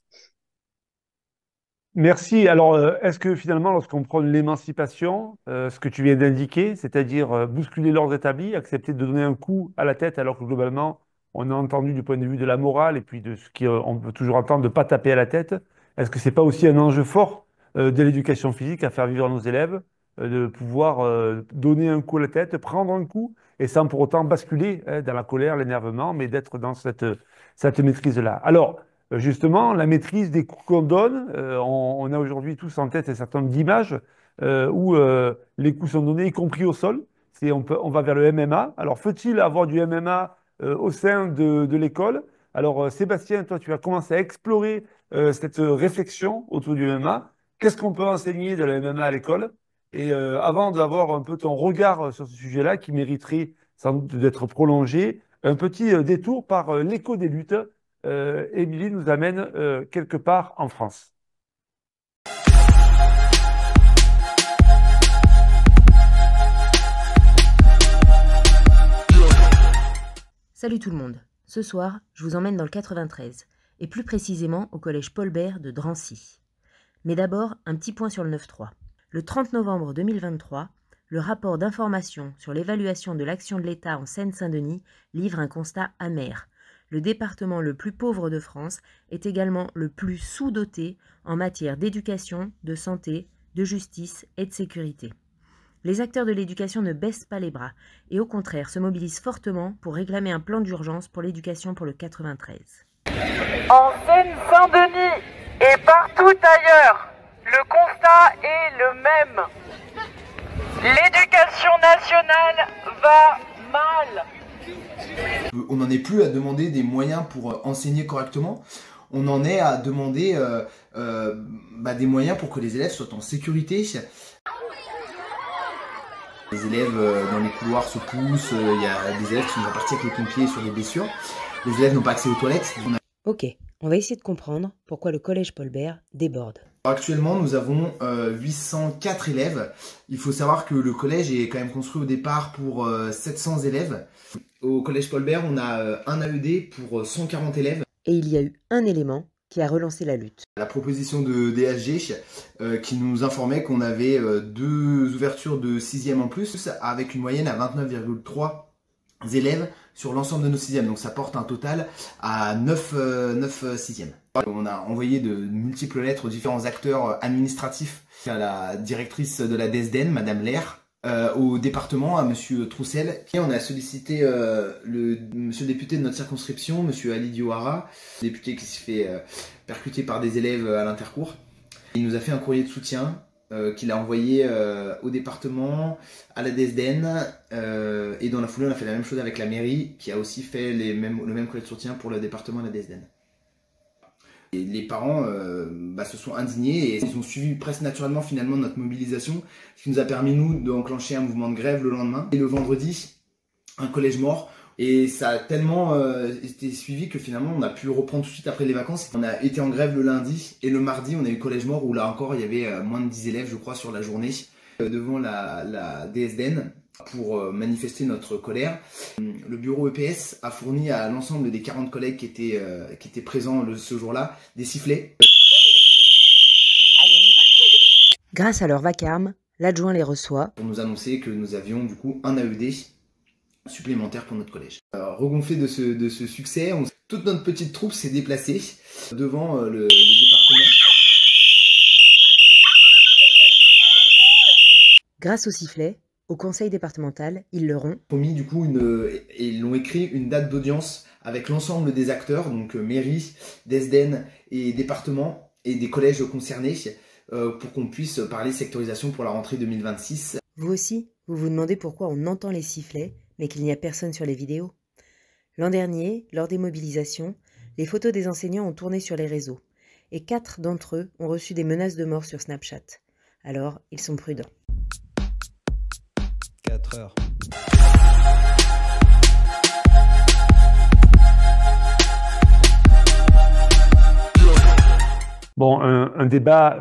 Merci. Alors, est-ce que finalement, lorsqu'on prône l'émancipation, ce que tu viens d'indiquer, c'est-à-dire bousculer l'ordre établi, accepter de donner un coup à la tête, alors que globalement, on a entendu du point de vue de la morale et puis de ce qu'on peut toujours entendre de ne pas taper à la tête, est-ce que c'est pas aussi un enjeu fort de l'éducation physique à faire vivre à nos élèves, de pouvoir donner un coup à la tête, prendre un coup, et sans pour autant basculer dans la colère, l'énervement, mais d'être dans cette maîtrise-là. Alors, justement, la maîtrise des coups qu'on donne, on a aujourd'hui tous en tête un certain nombre d'images où les coups sont donnés, y compris au sol. On va vers le MMA. Alors, faut-il avoir du MMA au sein de l'école? Alors, Sébastien, toi, tu as commencé à explorer cette réflexion autour du MMA. Qu'est-ce qu'on peut enseigner de la MMA à l'école? Et avant d'avoir un peu ton regard sur ce sujet-là, qui mériterait sans doute d'être prolongé, un petit détour par l'écho des luttes. Émilie nous amène quelque part en France. Salut tout le monde. Ce soir, je vous emmène dans le 93, et plus précisément au collège Paul Bert de Drancy. Mais d'abord, un petit point sur le 9-3. Le 30 novembre 2023, le rapport d'information sur l'évaluation de l'action de l'État en Seine-Saint-Denis livre un constat amer. Le département le plus pauvre de France est également le plus sous-doté en matière d'éducation, de santé, de justice et de sécurité. Les acteurs de l'éducation ne baissent pas les bras et au contraire se mobilisent fortement pour réclamer un plan d'urgence pour l'éducation pour le 93. En Seine-Saint-Denis et partout ailleurs, le constat est le même. L'éducation nationale va mal. On n'en est plus à demander des moyens pour enseigner correctement. On en est à demander des moyens pour que les élèves soient en sécurité. Les élèves dans les couloirs se poussent, il y a des élèves qui sont repartis avec les pompiers sur des blessures. Les élèves n'ont pas accès aux toilettes. Ok, on va essayer de comprendre pourquoi le collège Paul Bert déborde. Actuellement, nous avons 804 élèves. Il faut savoir que le collège est quand même construit au départ pour 700 élèves. Au collège Paul Bert, on a un AED pour 140 élèves. Et il y a eu un élément qui a relancé la lutte. La proposition de DSG qui nous informait qu'on avait 2 ouvertures de 6e en plus, avec une moyenne à 29,3 élèves sur l'ensemble de nos 6e. Donc ça porte un total à 9 6e. On a envoyé de multiples lettres aux différents acteurs administratifs, à la directrice de la DSDN, Madame Lair, au département, à Monsieur Troussel. Et on a sollicité Monsieur le député de notre circonscription, Monsieur Ali Diouara, député qui s'est fait percuter par des élèves à l'intercours. Il nous a fait un courrier de soutien qu'il a envoyé au département, à la DSDN, et dans la foulée on a fait la même chose avec la mairie qui a aussi fait le même courrier de soutien pour le département et la DSDN. Et les parents se sont indignés et ils ont suivi presque naturellement finalement notre mobilisation, ce qui nous a permis nous d'enclencher un mouvement de grève le lendemain. Et le vendredi, un collège mort. Et ça a tellement été suivi que finalement on a pu reprendre tout de suite après les vacances. On a été en grève le lundi et le mardi on a eu collège mort où là encore il y avait moins de 10 élèves je crois sur la journée devant la DSDN pour manifester notre colère. Le bureau EPS a fourni à l'ensemble des 40 collègues qui étaient présents ce jour-là des sifflets. Grâce à leur vacarme, l'adjoint les reçoit pour nous annoncer que nous avions du coup un AED supplémentaire pour notre collège. Regonflé de ce succès, toute notre petite troupe s'est déplacée devant le département. Grâce au sifflet, au conseil départemental, ils leur ont promis du coup ils l'ont écrit une date d'audience avec l'ensemble des acteurs, donc mairie, DSDN et département et des collèges concernés pour qu'on puisse parler sectorisation pour la rentrée 2026. Vous aussi, vous vous demandez pourquoi on entend les sifflets mais qu'il n'y a personne sur les vidéos. L'an dernier, lors des mobilisations, les photos des enseignants ont tourné sur les réseaux et 4 d'entre eux ont reçu des menaces de mort sur Snapchat. Alors, ils sont prudents. 4 heures. Bon, un débat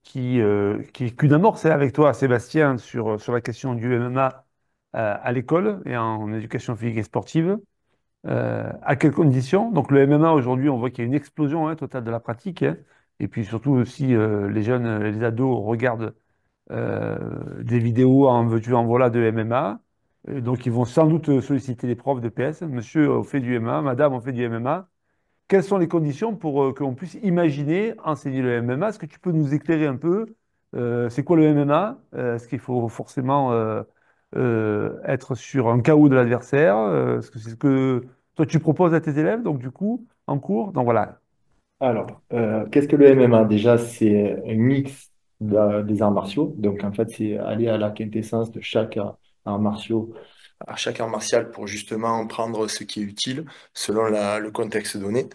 qui est qu'une amorce avec toi, Sébastien, sur la question du MMA à l'école et en éducation physique et sportive. À quelles conditions? Donc le MMA aujourd'hui, on voit qu'il y a une explosion totale de la pratique, hein. Et puis surtout aussi les jeunes, les ados regardent des vidéos en veux-tu en voilà de MMA. Donc ils vont sans doute solliciter les profs de PS. Monsieur, on fait du MMA, madame, on fait du MMA. Quelles sont les conditions pour qu'on puisse imaginer enseigner le MMA? Est-ce que tu peux nous éclairer un peu? C'est quoi le MMA? Est-ce qu'il faut forcément être sur un KO de l'adversaire? Est-ce que c'est ce que toi tu proposes à tes élèves, donc du coup, en cours? Donc voilà. Alors, qu'est-ce que le MMA? Déjà, c'est un mix des arts martiaux. Donc, en fait, c'est aller à la quintessence de chaque art martiaux, À chaque art martial pour justement prendre ce qui est utile selon le contexte donné.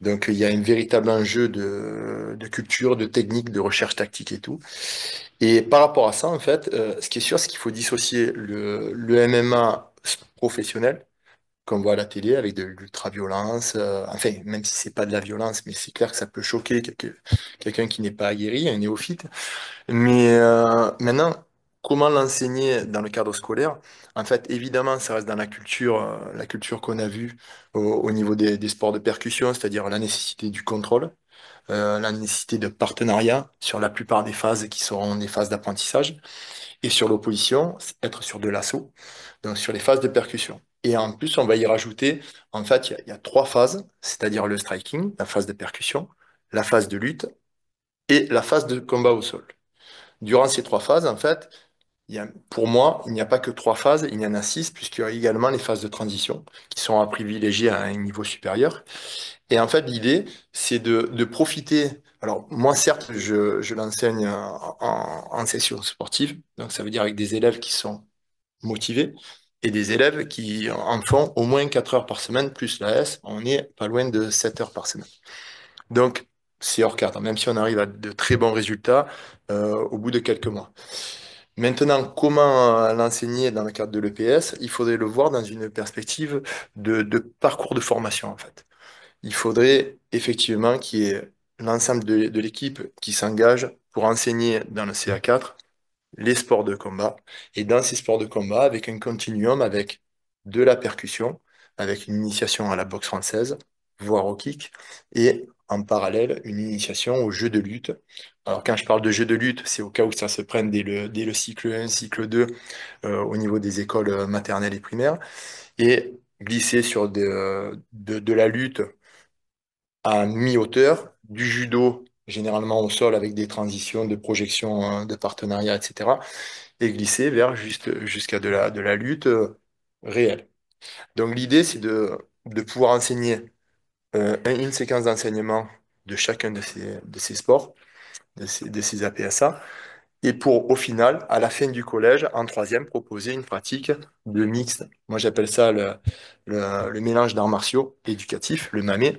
Donc il y a un véritable enjeu de culture, de technique, de recherche tactique et tout. Et par rapport à ça, en fait, ce qui est sûr, c'est qu'il faut dissocier le MMA professionnel, qu'on voit à la télé avec de l'ultra-violence, enfin, même si c'est pas de la violence, mais c'est clair que ça peut choquer quelqu'un qui n'est pas aguerri, un néophyte. Mais maintenant, comment l'enseigner dans le cadre scolaire? En fait, évidemment, ça reste dans la culture qu'on a vue au niveau des sports de percussion, c'est-à-dire la nécessité du contrôle, la nécessité de partenariat sur la plupart des phases qui seront des phases d'apprentissage, et sur l'opposition, être sur de l'assaut, donc sur les phases de percussion. Et en plus, on va y rajouter, en fait, il y a trois phases, c'est-à-dire le striking, la phase de percussion, la phase de lutte et la phase de combat au sol. Durant ces trois phases, en fait, pour moi, il n'y a pas que trois phases, il y en a six, puisqu'il y a également les phases de transition qui sont à privilégier à un niveau supérieur. Et en fait, l'idée, c'est de profiter. Alors, moi, certes, je l'enseigne en session sportive, donc ça veut dire avec des élèves qui sont motivés et des élèves qui en font au moins 4 heures par semaine, plus la S, on est pas loin de 7 heures par semaine. Donc, c'est hors cadre, même si on arrive à de très bons résultats au bout de quelques mois. Maintenant, comment l'enseigner dans le cadre de l'EPS? Il faudrait le voir dans une perspective de parcours de formation, en fait. Il faudrait effectivement qu'il y ait l'ensemble de l'équipe qui s'engage pour enseigner dans le CA4 les sports de combat. Et dans ces sports de combat, avec un continuum, avec de la percussion, avec une initiation à la boxe française, voire au kick, et en parallèle, une initiation au jeu de lutte. Alors, quand je parle de jeu de lutte, c'est au cas où ça se prenne dès le cycle 1, cycle 2, au niveau des écoles maternelles et primaires, et glisser sur de la lutte à mi-hauteur, du judo, généralement au sol avec des transitions de projection, de partenariat, etc., et glisser vers jusqu'à de la lutte réelle. Donc l'idée, c'est de pouvoir enseigner une séquence d'enseignement de chacun de ces sports, de ces APSA, et pour, au final, à la fin du collège, en troisième, proposer une pratique de mixte. Moi, j'appelle ça le mélange d'arts martiaux éducatifs, le MAME.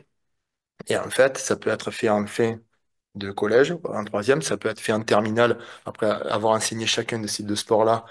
Et en fait, ça peut être fait en fin de collège, en troisième, ça peut être fait en terminale, après avoir enseigné chacun de ces deux sports-là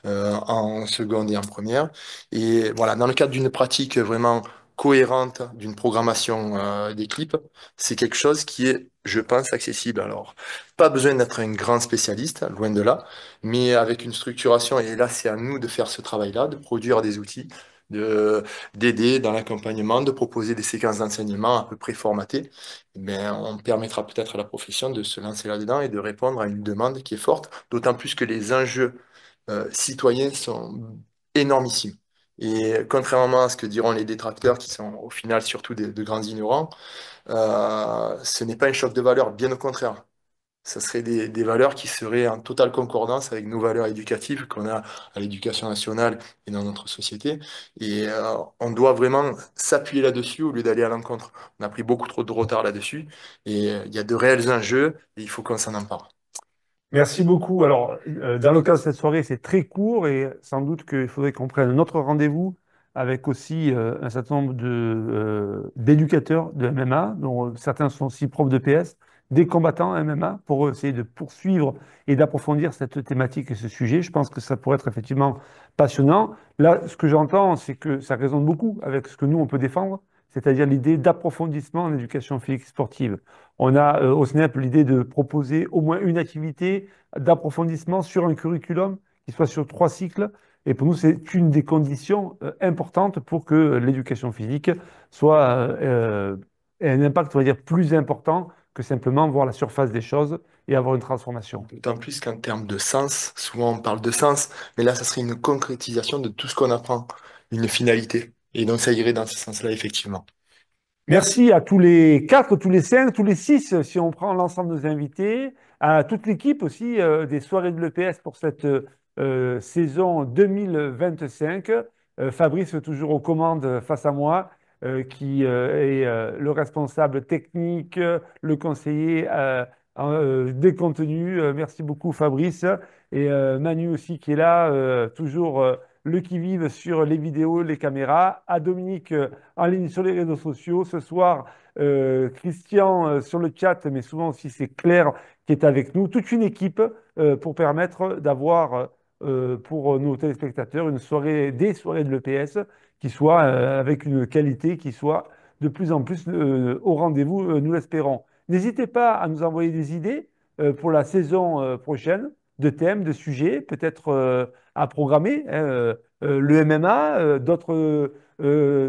en seconde et en première. Et voilà, dans le cadre d'une pratique vraiment cohérente, d'une programmation d'équipe, c'est quelque chose qui est, je pense, accessible. Alors, pas besoin d'être un grand spécialiste, loin de là, mais avec une structuration, et là, c'est à nous de faire ce travail-là, de produire des outils, d'aider dans l'accompagnement, de proposer des séquences d'enseignement à peu près formatées, on permettra peut-être à la profession de se lancer là-dedans et de répondre à une demande qui est forte, d'autant plus que les enjeux citoyens sont énormissimes. Et contrairement à ce que diront les détracteurs, qui sont au final surtout de grands ignorants, ce n'est pas un choc de valeurs, bien au contraire. Ça serait des valeurs qui seraient en totale concordance avec nos valeurs éducatives qu'on a à l'éducation nationale et dans notre société. Et on doit vraiment s'appuyer là-dessus au lieu d'aller à l'encontre. On a pris beaucoup trop de retard là-dessus et il y a de réels enjeux et il faut qu'on s'en empare. Merci beaucoup. Alors, dans le cas de cette soirée, c'est très court et sans doute qu'il faudrait qu'on prenne un autre rendez-vous avec aussi un certain nombre d'éducateurs de MMA, dont certains sont aussi profs de PS, des combattants MMA, pour essayer de poursuivre et d'approfondir cette thématique et ce sujet. Je pense que ça pourrait être effectivement passionnant. Là, ce que j'entends, c'est que ça résonne beaucoup avec ce que nous, on peut défendre, c'est-à-dire l'idée d'approfondissement en éducation physique sportive. On a au SNEP l'idée de proposer au moins une activité d'approfondissement sur un curriculum qui soit sur 3 cycles, Et pour nous, c'est une des conditions importantes pour que l'éducation physique soit, ait un impact, on va dire, plus important que simplement voir la surface des choses et avoir une transformation. D'autant plus qu'en termes de sens, souvent on parle de sens, mais là, ça serait une concrétisation de tout ce qu'on apprend, une finalité. Et donc, ça irait dans ce sens-là, effectivement. Merci à tous les quatre, tous les cinq, tous les six, si on prend l'ensemble de nos invités, à toute l'équipe aussi des soirées de l'EPS pour cette saison 2025. Fabrice, toujours aux commandes face à moi, qui est le responsable technique, le conseiller des contenus. Merci beaucoup, Fabrice. Et Manu aussi qui est là, toujours le qui-vive sur les vidéos, les caméras. À Dominique en ligne sur les réseaux sociaux. Ce soir, Christian sur le chat, mais souvent aussi c'est Claire qui est avec nous. Toute une équipe pour permettre d'avoir pour nos téléspectateurs une soirée, des soirées de l'EPS qui soient avec une qualité qui soit de plus en plus au rendez-vous, nous l'espérons. N'hésitez pas à nous envoyer des idées pour la saison prochaine, de thèmes, de sujets, peut-être à programmer, hein, le MMA, d'autres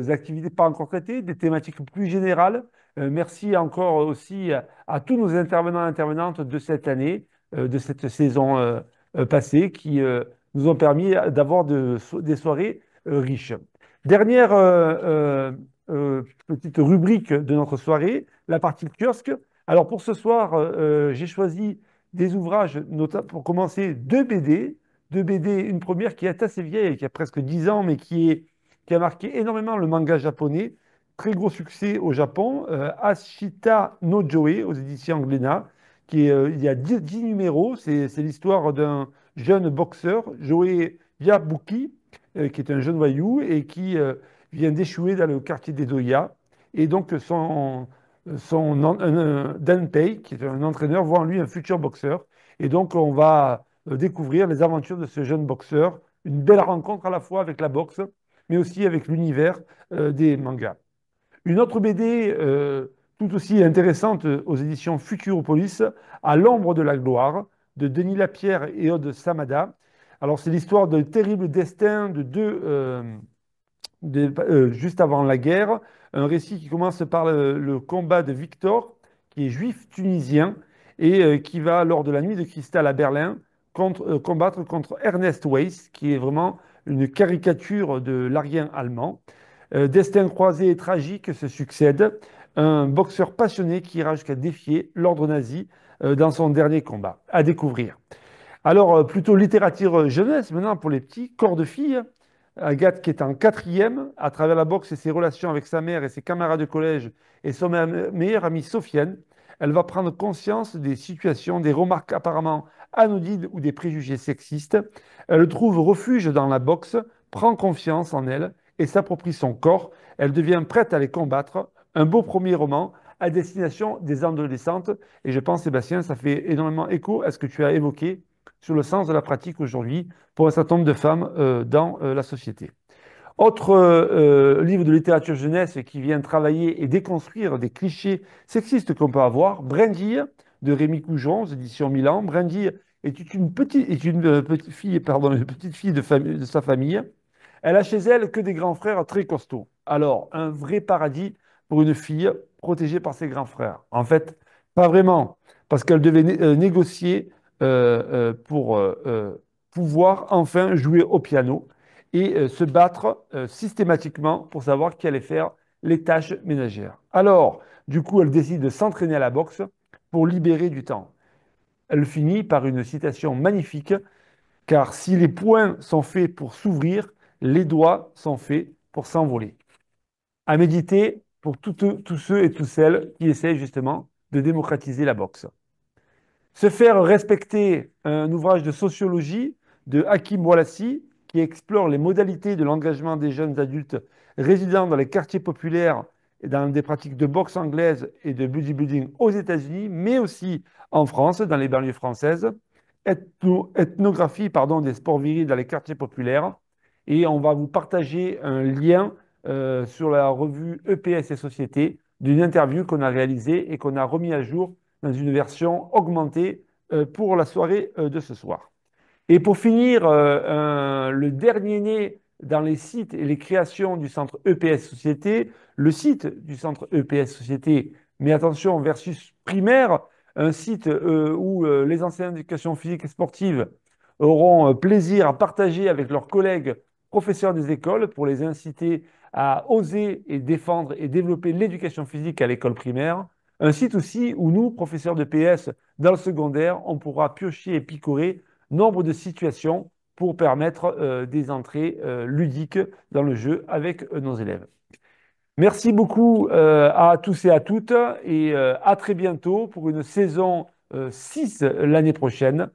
activités pas encore traitées, des thématiques plus générales. Merci encore aussi à tous nos intervenants et intervenantes de cette année, de cette saison passée, qui nous ont permis d'avoir des soirées riches. Dernière petite rubrique de notre soirée, la partie kiosque. Alors pour ce soir, j'ai choisi des ouvrages, notamment pour commencer deux BD. Deux BD, une première qui est assez vieille, qui a presque 10 ans, mais qui a marqué énormément le manga japonais. Très gros succès au Japon. Ashita no Joe aux éditions Glénat. Il y a 10 numéros. C'est l'histoire d'un jeune boxeur, Joe Yabuki, qui est un jeune voyou et qui vient d'échouer dans le quartier d'Edoya. Et donc Danpei, qui est un entraîneur, voit en lui un futur boxeur. Et donc on va découvrir les aventures de ce jeune boxeur. Une belle rencontre à la fois avec la boxe, mais aussi avec l'univers des mangas. Une autre BD tout aussi intéressante aux éditions Futuropolis, À l'ombre de la gloire, de Denis Lapierre et Aude Samada. Alors c'est l'histoire d'un terrible destin de juste avant la guerre, un récit qui commence par le combat de Victor, qui est juif tunisien, et qui va, lors de la nuit de cristal à Berlin, combattre contre Ernest Weiss, qui est vraiment une caricature de l'arien allemand. Destin croisé et tragique se succèdent. Un boxeur passionné qui ira jusqu'à défier l'ordre nazi dans son dernier combat. À découvrir. Alors, plutôt littérature jeunesse, maintenant pour les petits, Corps de fille. Agathe qui est en quatrième, à travers la boxe et ses relations avec sa mère et ses camarades de collège et son meilleure amie Sofiane, elle va prendre conscience des situations, des remarques apparemment anodines ou des préjugés sexistes. Elle trouve refuge dans la boxe, prend confiance en elle et s'approprie son corps. Elle devient prête à les combattre. Un beau premier roman à destination des adolescentes. Et je pense, Sébastien, ça fait énormément écho à ce que tu as évoqué sur le sens de la pratique aujourd'hui pour un certain nombre de femmes dans la société. Autre livre de littérature jeunesse qui vient travailler et déconstruire des clichés sexistes qu'on peut avoir, Brindille de Rémi Coujon, aux éditions Milan. Brindille est une petite fille, une petite fille de sa famille. Elle a chez elle que des grands frères très costauds. Alors, un vrai paradis pour une fille protégée par ses grands frères. En fait, pas vraiment, parce qu'elle devait négocier pour pouvoir enfin jouer au piano et se battre systématiquement pour savoir qui allait faire les tâches ménagères. Alors, du coup, elle décide de s'entraîner à la boxe pour libérer du temps. Elle finit par une citation magnifique, car si les poings sont faits pour s'ouvrir, les doigts sont faits pour s'envoler. À méditer pour tous ceux et toutes celles qui essayent justement de démocratiser la boxe. Se faire respecter, un ouvrage de sociologie de Hakim Boualassi qui explore les modalités de l'engagement des jeunes adultes résidant dans les quartiers populaires et dans des pratiques de boxe anglaise et de bodybuilding aux États-Unis, mais aussi en France, dans les banlieues françaises. Ethnographie des sports virils dans les quartiers populaires. Et on va vous partager un lien sur la revue EPS et Société d'une interview qu'on a réalisée et qu'on a remis à jour dans une version augmentée pour la soirée de ce soir. Et pour finir, le dernier né dans les sites et les créations du centre EPS Société, le site du centre EPS Société, mais attention, versus primaire, un site où les enseignants d'éducation physique et sportive auront plaisir à partager avec leurs collègues professeurs des écoles pour les inciter à oser et défendre et développer l'éducation physique à l'école primaire. Un site aussi où nous, professeurs de PS dans le secondaire, on pourra piocher et picorer nombre de situations pour permettre des entrées ludiques dans le jeu avec nos élèves. Merci beaucoup à tous et à toutes et à très bientôt pour une saison 6 l'année prochaine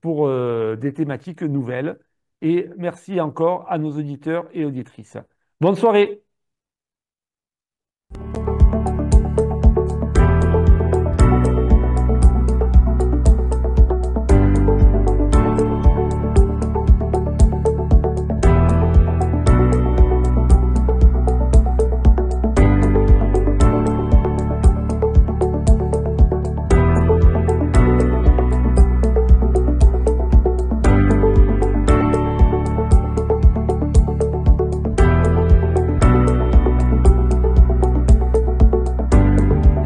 pour des thématiques nouvelles. Et merci encore à nos auditeurs et auditrices. Bonne soirée!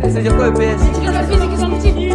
C'est-à-dire quoi EPS? Éducation physique et sportive.